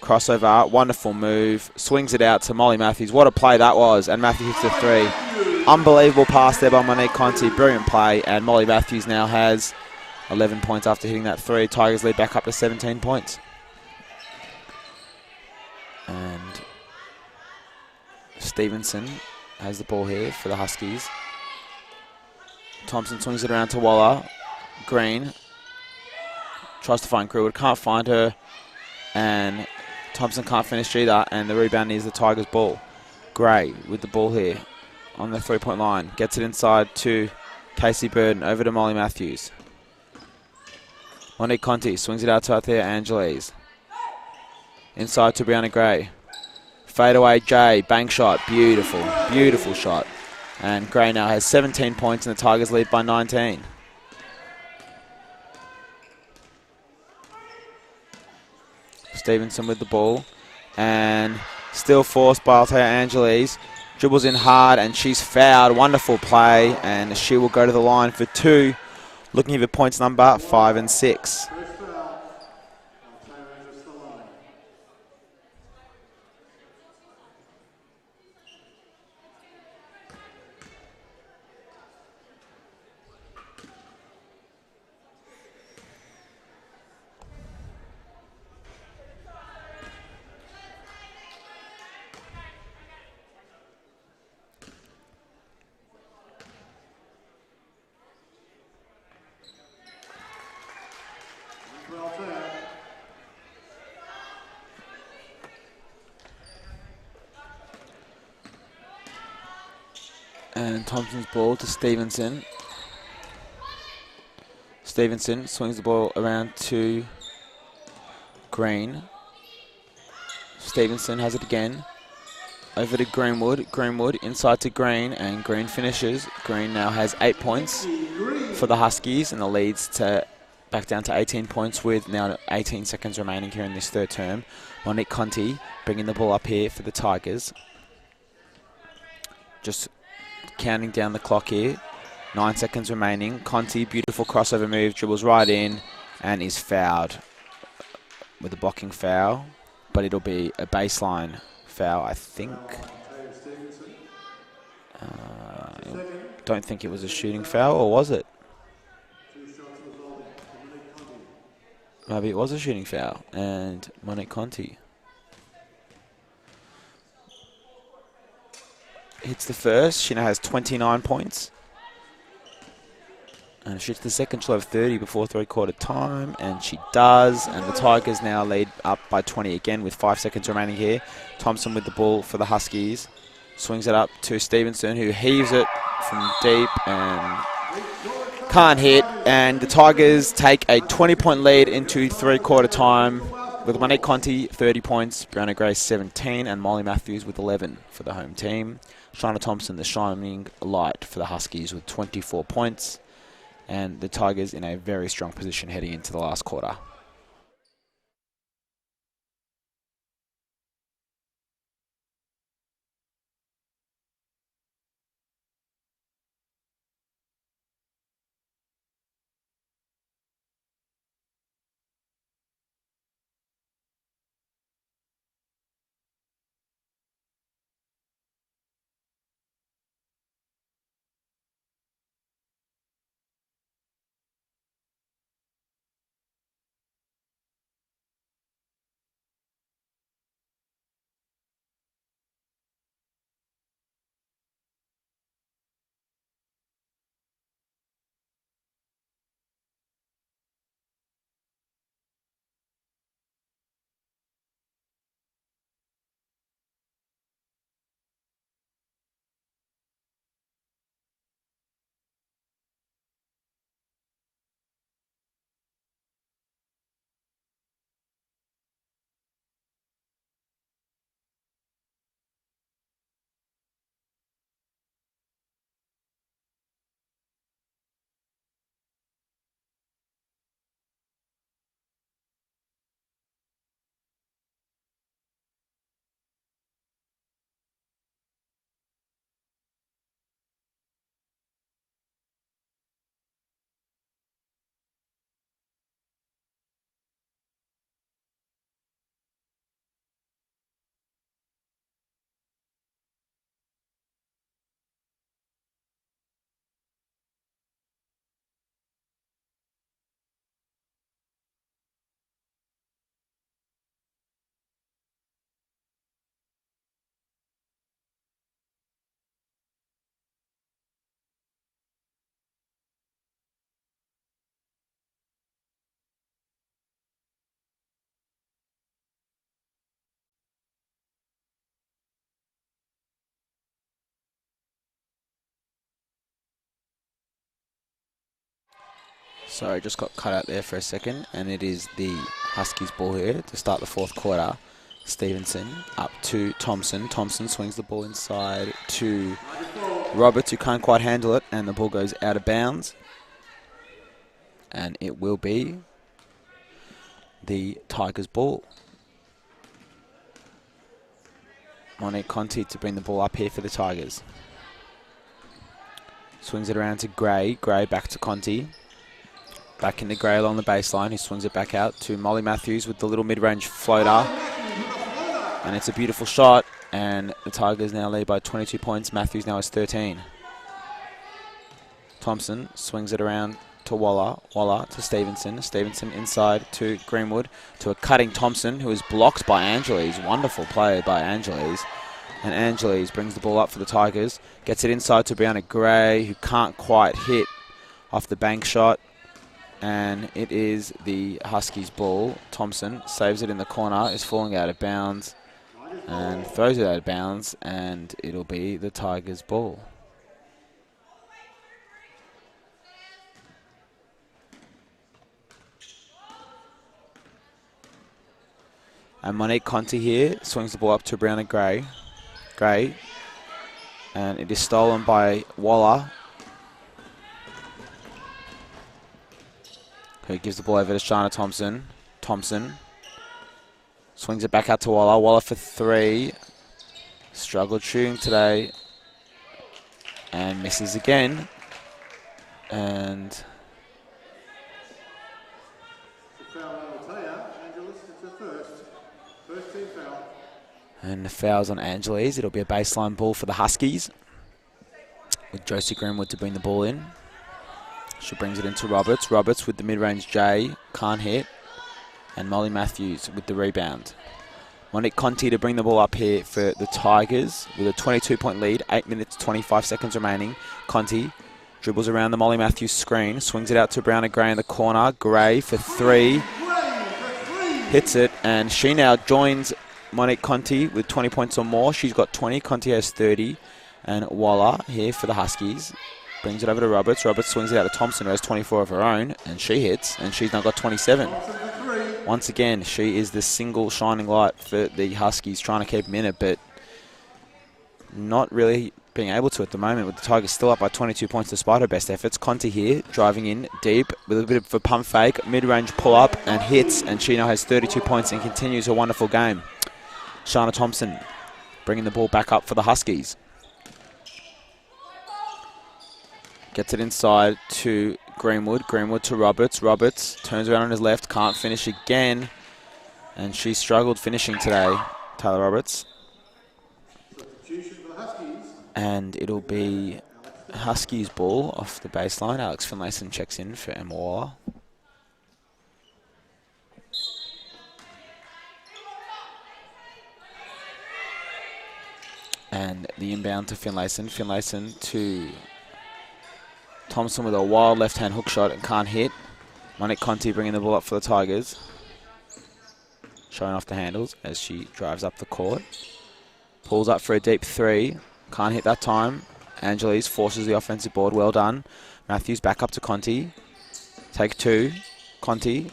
Crossover, wonderful move. Swings it out to Molly Matthews. What a play that was. And Matthews hits the three. Unbelievable pass there by Monique Conti. Brilliant play. And Molly Matthews now has 11 points after hitting that three. Tigers lead back up to 17 points. And Stevenson has the ball here for the Huskies. Thompson swings it around to Waller. Green tries to find Crewwood, can't find her, and Thompson can't finish either, and the rebound is the Tigers' ball. Gray with the ball here on the three-point line. Gets it inside to Casey Burden, over to Molly Matthews. Monique Conti swings it out to Althea Angeles. Inside to Brianna Gray. Fade away Jay, bank shot, beautiful, beautiful shot. And Gray now has 17 points and the Tigers lead by 19. Stevenson with the ball. And still forced by Althea Angeles. Dribbles in hard and she's fouled. Wonderful play. And she will go to the line for two. Looking for points number 5 and 6. And Thompson's ball to Stevenson. Stevenson swings the ball around to Green. Stevenson has it again. Over to Greenwood. Greenwood inside to Green, and Green finishes. Green now has 8 points for the Huskies, and the lead's to back down to 18 points with now 18 seconds remaining here in this third term. Monique Conti bringing the ball up here for the Tigers. Just counting down the clock here. 9 seconds remaining. Conti, beautiful crossover move, dribbles right in and is fouled with a blocking foul, but it'll be a baseline foul, I think. Don't think it was a shooting foul, or was it? Maybe it was a shooting foul, and Monique Conti hits the first. She now has 29 points. And if she hits the second, she'll have 30 before three-quarter time, and she does. And the Tigers now lead up by 20 again with 5 seconds remaining here. Thompson with the ball for the Huskies. Swings it up to Stevenson, who heaves it from deep and can't hit. And the Tigers take a 20-point lead into three-quarter time with Monique Conti, 30 points, Brianna Gray, 17, and Molly Matthews with 11 for the home team. Shana Thompson, the shining light for the Huskies, with 24 points. And the Tigers in a very strong position heading into the last quarter. Sorry, just got cut out there for a second, and it is the Huskies ball here to start the fourth quarter. Stevenson up to Thompson. Thompson swings the ball inside to Roberts, who can't quite handle it, and the ball goes out of bounds. And it will be the Tigers' ball. Monique Conti to bring the ball up here for the Tigers. Swings it around to Gray. Gray back to Conti. Back into Gray along the baseline. He swings it back out to Molly Matthews with the little mid-range floater. And it's a beautiful shot. And the Tigers now lead by 22 points. Matthews now has 13. Thompson swings it around to Waller. Waller to Stevenson. Stevenson inside to Greenwood. To a cutting Thompson, who is blocked by Angeles. Wonderful play by Angeles. And Angeles brings the ball up for the Tigers. Gets it inside to Brianna Gray, who can't quite hit off the bank shot. And it is the Huskies' ball. Thompson saves it in the corner, is falling out of bounds, and throws it out of bounds, and it'll be the Tigers' ball. And Monique Conti here swings the ball up to Brown and Gray. Gray. And it is stolen by Waller, who gives the ball over to Shana Thompson. Thompson swings it back out to Waller. Waller for three. Struggled shooting today. And misses again. And the foul's on Angeles. It'll be a baseline ball for the Huskies, with Josie Greenwood to bring the ball in. She brings it into Roberts. Roberts with the mid-range J, can't hit. And Molly Matthews with the rebound. Monique Conti to bring the ball up here for the Tigers with a 22-point lead. 8 minutes, 25 seconds remaining. Conti dribbles around the Molly Matthews screen. Swings it out to Brown and Gray in the corner. Gray for three. Hits it. And she now joins Monique Conti with 20 points or more. She's got 20. Conti has 30. And Waller here for the Huskies brings it over to Roberts. Roberts swings it out to Thompson, who has 24 of her own. And she hits. And she's now got 27. Once again, she is the single shining light for the Huskies, trying to keep them in it, but not really being able to at the moment, with the Tigers still up by 22 points despite her best efforts. Conti here, driving in deep with a bit of a pump fake, mid-range pull-up and hits, and she now has 32 points and continues her wonderful game. Shana Thompson bringing the ball back up for the Huskies. Gets it inside to Greenwood. Greenwood to Roberts. Roberts turns around on his left. Can't finish again. And she struggled finishing today, Taylor Roberts. And it'll be Huskies ball off the baseline. Alex Finlayson checks in for Emma Waller. And the inbound to Finlayson. Finlayson to Thompson with a wild left-hand hook shot and can't hit. Monique Conti bringing the ball up for the Tigers. Showing off the handles as she drives up the court. Pulls up for a deep three. Can't hit that time. Angeles forces the offensive board. Well done. Matthews back up to Conti. Take two. Conti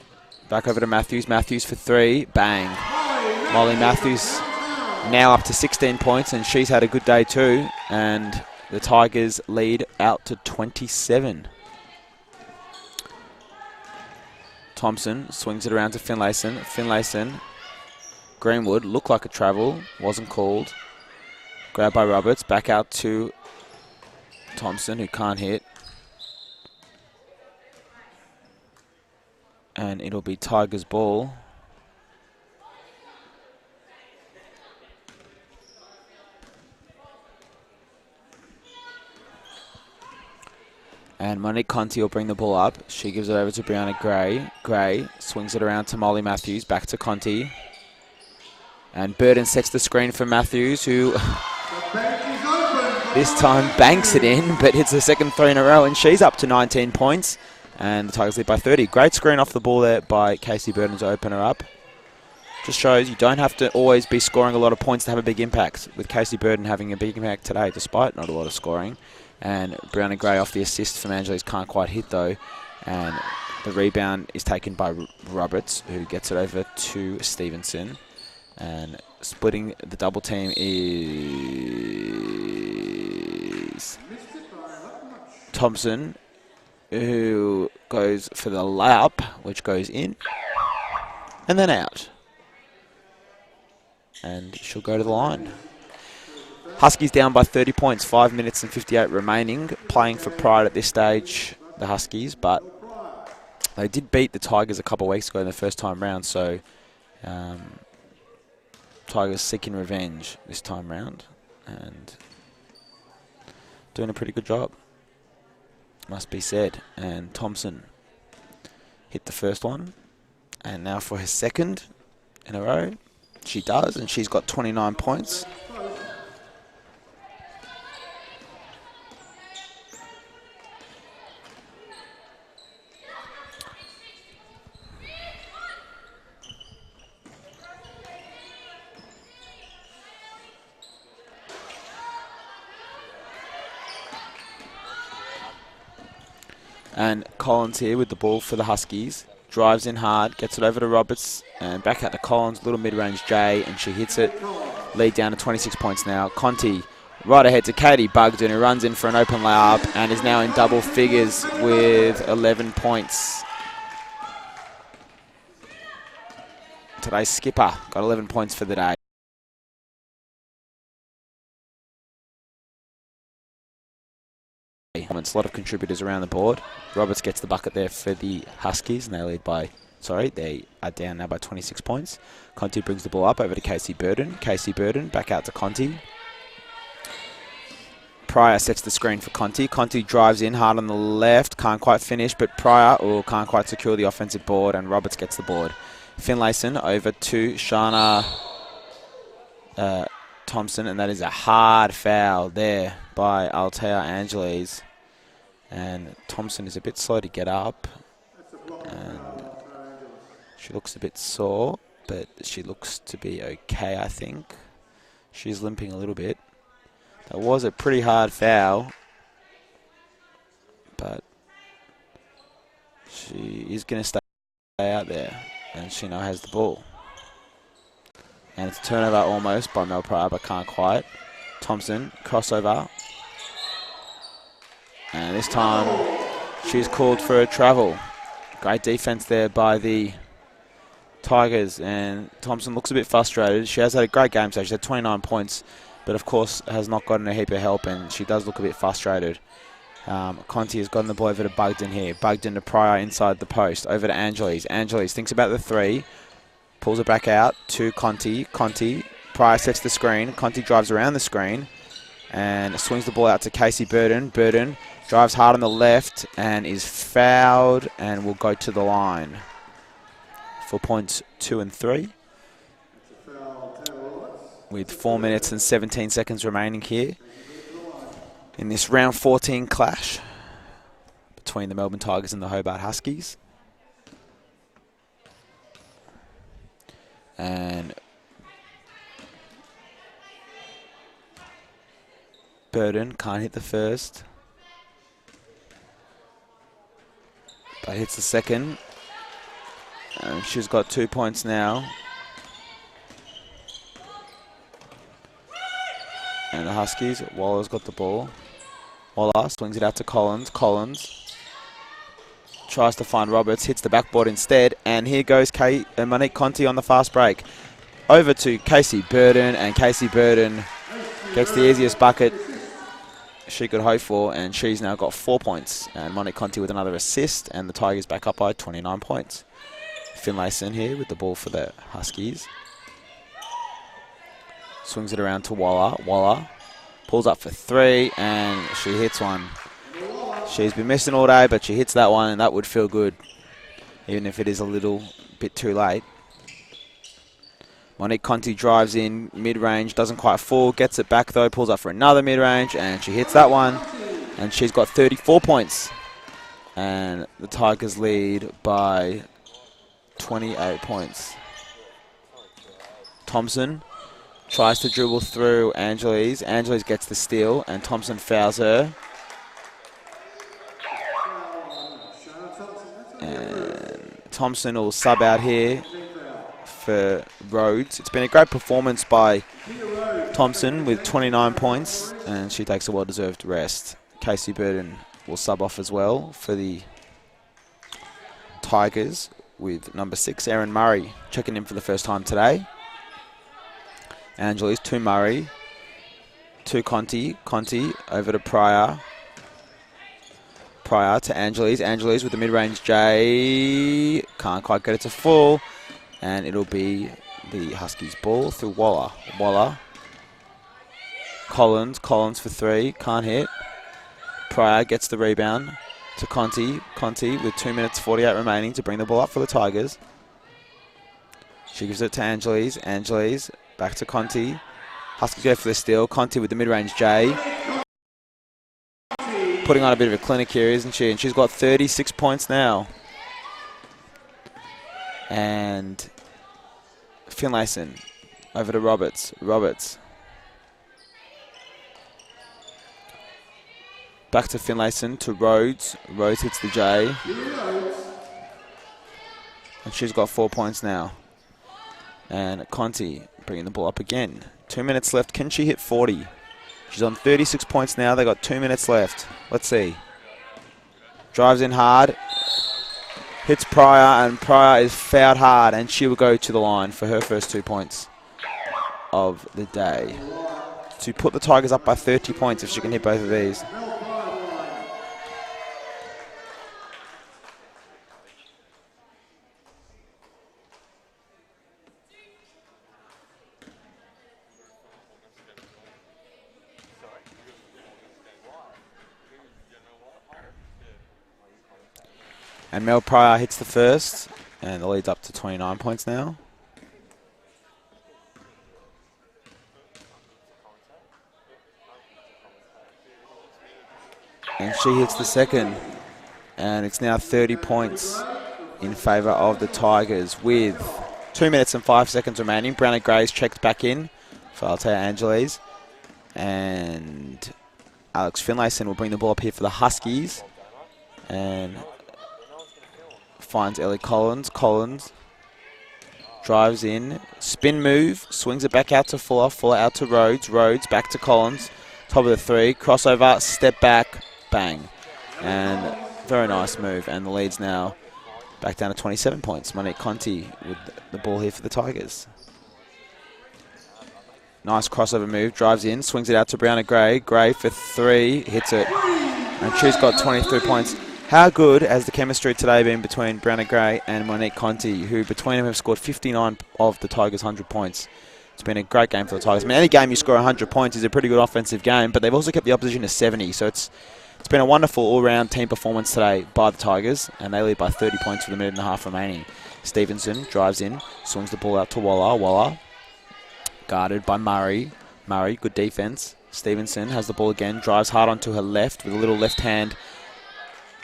back over to Matthews. Matthews for three. Bang. Molly Matthews now up to 16 points, and she's had a good day too. And the Tigers lead out to 27. Thompson swings it around to Finlayson. Finlayson. Greenwood looked like a travel. Wasn't called. Grabbed by Roberts. Back out to Thompson, who can't hit. And it'll be Tigers ball. And Monique Conti will bring the ball up. She gives it over to Brianna Gray. Gray swings it around to Molly Matthews. Back to Conti. And Burden sets the screen for Matthews, who this time banks it in, but hits the second three in a row, and she's up to 19 points. And the Tigers lead by 30. Great screen off the ball there by Casey Burden to open her up. Just shows you don't have to always be scoring a lot of points to have a big impact, with Casey Burden having a big impact today, despite not a lot of scoring. And Brown and Gray off the assist from Angeles can't quite hit though. And the rebound is taken by Roberts, who gets it over to Stevenson. And splitting the double team is Thompson, who goes for the layup, which goes in and then out. And she'll go to the line. Huskies down by 30 points, 5 minutes and 58 remaining. Playing for pride at this stage, the Huskies, but they did beat the Tigers a couple of weeks ago in the first time round, so Tigers seeking revenge this time round and doing a pretty good job, must be said. And Thompson hit the first one, and now for her second in a row, she does, and she's got 29 points. And Collins here with the ball for the Huskies. drives in hard, gets it over to Roberts, and back out to Collins, little mid-range J, and she hits it. Lead down to 26 points now. Conti right ahead to Katie Bugden, who runs in for an open layup and is now in double figures with 11 points. Today's skipper got 11 points for the day. A lot of contributors around the board. Roberts gets the bucket there for the Huskies, and they lead by, they are down now by 26 points. Conti brings the ball up over to Casey Burden. Casey Burden back out to Conti. Pryor sets the screen for Conti. Conti drives in hard on the left, can't quite finish, but Pryor can't quite secure the offensive board, and Roberts gets the board. Finlayson over to Shana Thompson, and that is a hard foul there by Altea Angeles. And Thompson is a bit slow to get up, and she looks a bit sore, but she looks to be okay, I think. She's limping a little bit. That was a pretty hard foul, but she is going to stay out there, and she now has the ball. And it's a turnover almost by Mel Pryor, but can't quite. Thompson, crossover. And this time, she's called for a travel. Great defense there by the Tigers, and Thompson looks a bit frustrated. She has had a great game, so she's had 29 points, but of course has not gotten a heap of help, and she does look a bit frustrated. Conti has gotten the ball over to Bugden here. Bugden to Pryor inside the post. Over to Angeles. Angeles thinks about the three. Pulls it back out to Conti. Conti. Pryor sets the screen. Conti drives around the screen and swings the ball out to Casey Burden. Burden drives hard on the left and is fouled and will go to the line for points 2 and 3. With 4 minutes and 17 seconds remaining here in this round 14 clash between the Melbourne Tigers and the Hobart Huskies. And Burden can't hit the first, but hits the second. And she's got 2 points now. And the Huskies, Waller's got the ball. Waller swings it out to Collins. Collins tries to find Roberts, hits the backboard instead, and here goes Monique Conti on the fast break. Over to Casey Burden, and Casey Burden gets the easiest bucket she could hope for, and she's now got 4 points. And Monique Conti with another assist, and the Tigers back up by 29 points. Finlayson here with the ball for the Huskies. Swings it around to Waller. Waller pulls up for 3, and she hits one. She's been missing all day, but she hits that one, and that would feel good, even if it is a little bit too late. Monique Conti drives in mid-range, doesn't quite fall, gets it back though, pulls up for another mid-range, and she hits that one, and she's got 34 points. And the Tigers lead by 28 points. Thompson tries to dribble through Angeles. Angeles gets the steal, and Thompson fouls her. And Thompson will sub out here for Rhodes. It's been a great performance by Thompson with 29 points, and she takes a well-deserved rest. Casey Burden will sub off as well for the Tigers with number 6, Erin Murray, checking in for the first time today. Angeles to Murray, to Conti. Conti over to Pryor. Pryor to Angeles. Angeles with the mid-range J. Can't quite get it to full. And it'll be the Huskies' ball through Waller. Waller. Collins. Collins for 3. Can't hit. Pryor gets the rebound to Conti. Conti with 2 minutes 48 remaining to bring the ball up for the Tigers. She gives it to Angeles. Angeles back to Conti. Huskies go for the steal. Conti with the mid-range J. Putting on a bit of a clinic here, isn't she? And she's got 36 points now. And Finlayson over to Roberts. Roberts. Back to Finlayson to Rhodes. Rhodes hits the J. And she's got 4 points now. And Conti bringing the ball up again. 2 minutes left. Can she hit 40? She's on 36 points now. They got 2 minutes left. Let's see. Drives in hard. Hits Pryor, and Pryor is fouled hard, and she will go to the line for her first 2 points of the day. To put the Tigers up by 30 points if she can hit both of these. And Mel Pryor hits the first, and the lead's up to 29 points now. And she hits the second, and it's now 30 points in favour of the Tigers with 2 minutes and 5 seconds remaining. Brianna Gray's checked back in for Altea Angeles, and Alex Finlayson will bring the ball up here for the Huskies, and finds Ellie Collins. Collins drives in, spin move, swings it back out to Fuller. Fuller out to Rhodes. Rhodes back to Collins. Top of the three, crossover, step back, bang. And very nice move. And the lead's now back down to 27 points. Monique Conti with the ball here for the Tigers. Nice crossover move, drives in, swings it out to Brianna Gray. Gray for three, hits it. And she's got 23 points. How good has the chemistry today been between Brianna Gray and Monique Conti, who between them have scored 59 of the Tigers' 100 points. It's been a great game for the Tigers. I mean, any game you score 100 points is a pretty good offensive game, but they've also kept the opposition to 70, so it's been a wonderful all-round team performance today by the Tigers, and they lead by 30 points with a minute and a half remaining. Stevenson drives in, swings the ball out to Waller. Waller guarded by Murray. Murray, good defense. Stevenson has the ball again, drives hard onto her left with a little left hand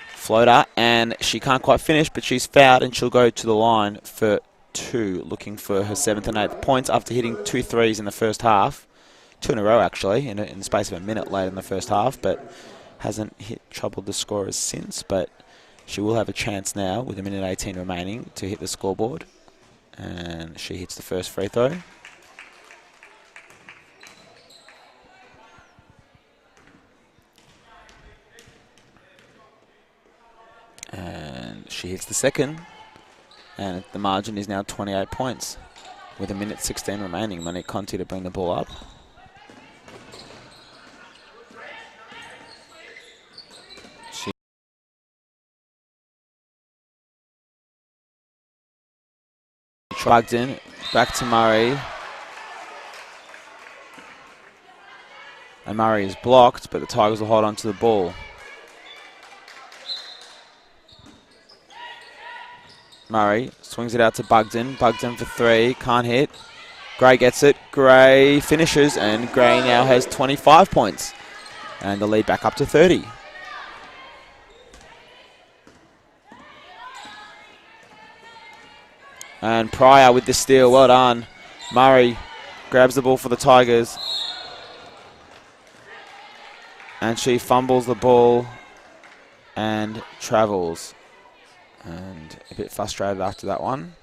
floater, and she can't quite finish, but she's fouled, and she'll go to the line for two, looking for her 7th and 8th points after hitting 2 threes in the first half. 2 in a row, actually, in the space of a minute late in the first half, but hasn't troubled the scorers since. But she will have a chance now with a minute 18 remaining to hit the scoreboard, and she hits the first free throw. And she hits the second, and the margin is now 28 points with a minute 16 remaining. Monique Conti to bring the ball up. She plugged in, back to Murray. And Murray is blocked, but the Tigers will hold on to the ball. Murray swings it out to Bugden. Bugden for three, can't hit. Gray gets it. Gray finishes, and Gray now has 25 points. And the lead back up to 30. And Pryor with the steal, well done. Murray grabs the ball for the Tigers. And she fumbles the ball and travels. And a bit frustrated after that one.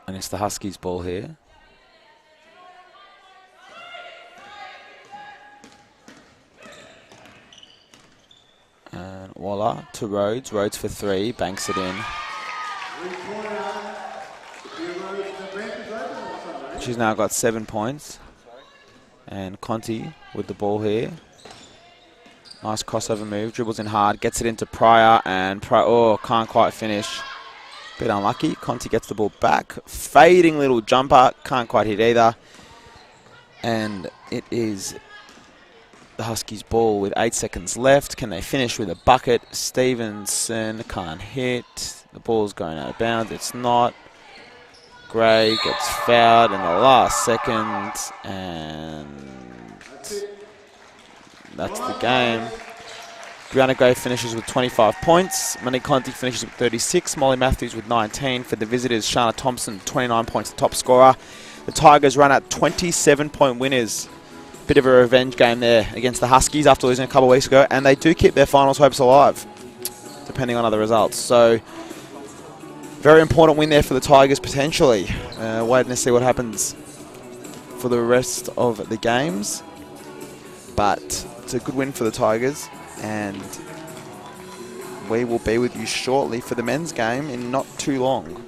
And it's the Huskies' ball here. And Waller to Rhodes. Rhodes for three, banks it in. She's now got 7 points. And Conti with the ball here. Nice crossover move. Dribbles in hard. Gets it into Pryor. And Pryor, can't quite finish. Bit unlucky. Conti gets the ball back. Fading little jumper. Can't quite hit either. And it is the Huskies' ball with 8 seconds left. Can they finish with a bucket? Stevenson can't hit. The ball's going out of bounds. It's not. Gray gets fouled in the last second, and that's the game. Brianna Gray finishes with 25 points. Monique Conti finishes with 36. Molly Matthews with 19. For the visitors, Shana Thompson, 29 points, the top scorer. The Tigers run at 27-point winners bit of a revenge game there against the Huskies after losing a couple of weeks ago, and they do keep their finals hopes alive, depending on other results. So, very important win there for the Tigers potentially. Waiting to see what happens for the rest of the games. But it's a good win for the Tigers, and we will be with you shortly for the men's game in not too long.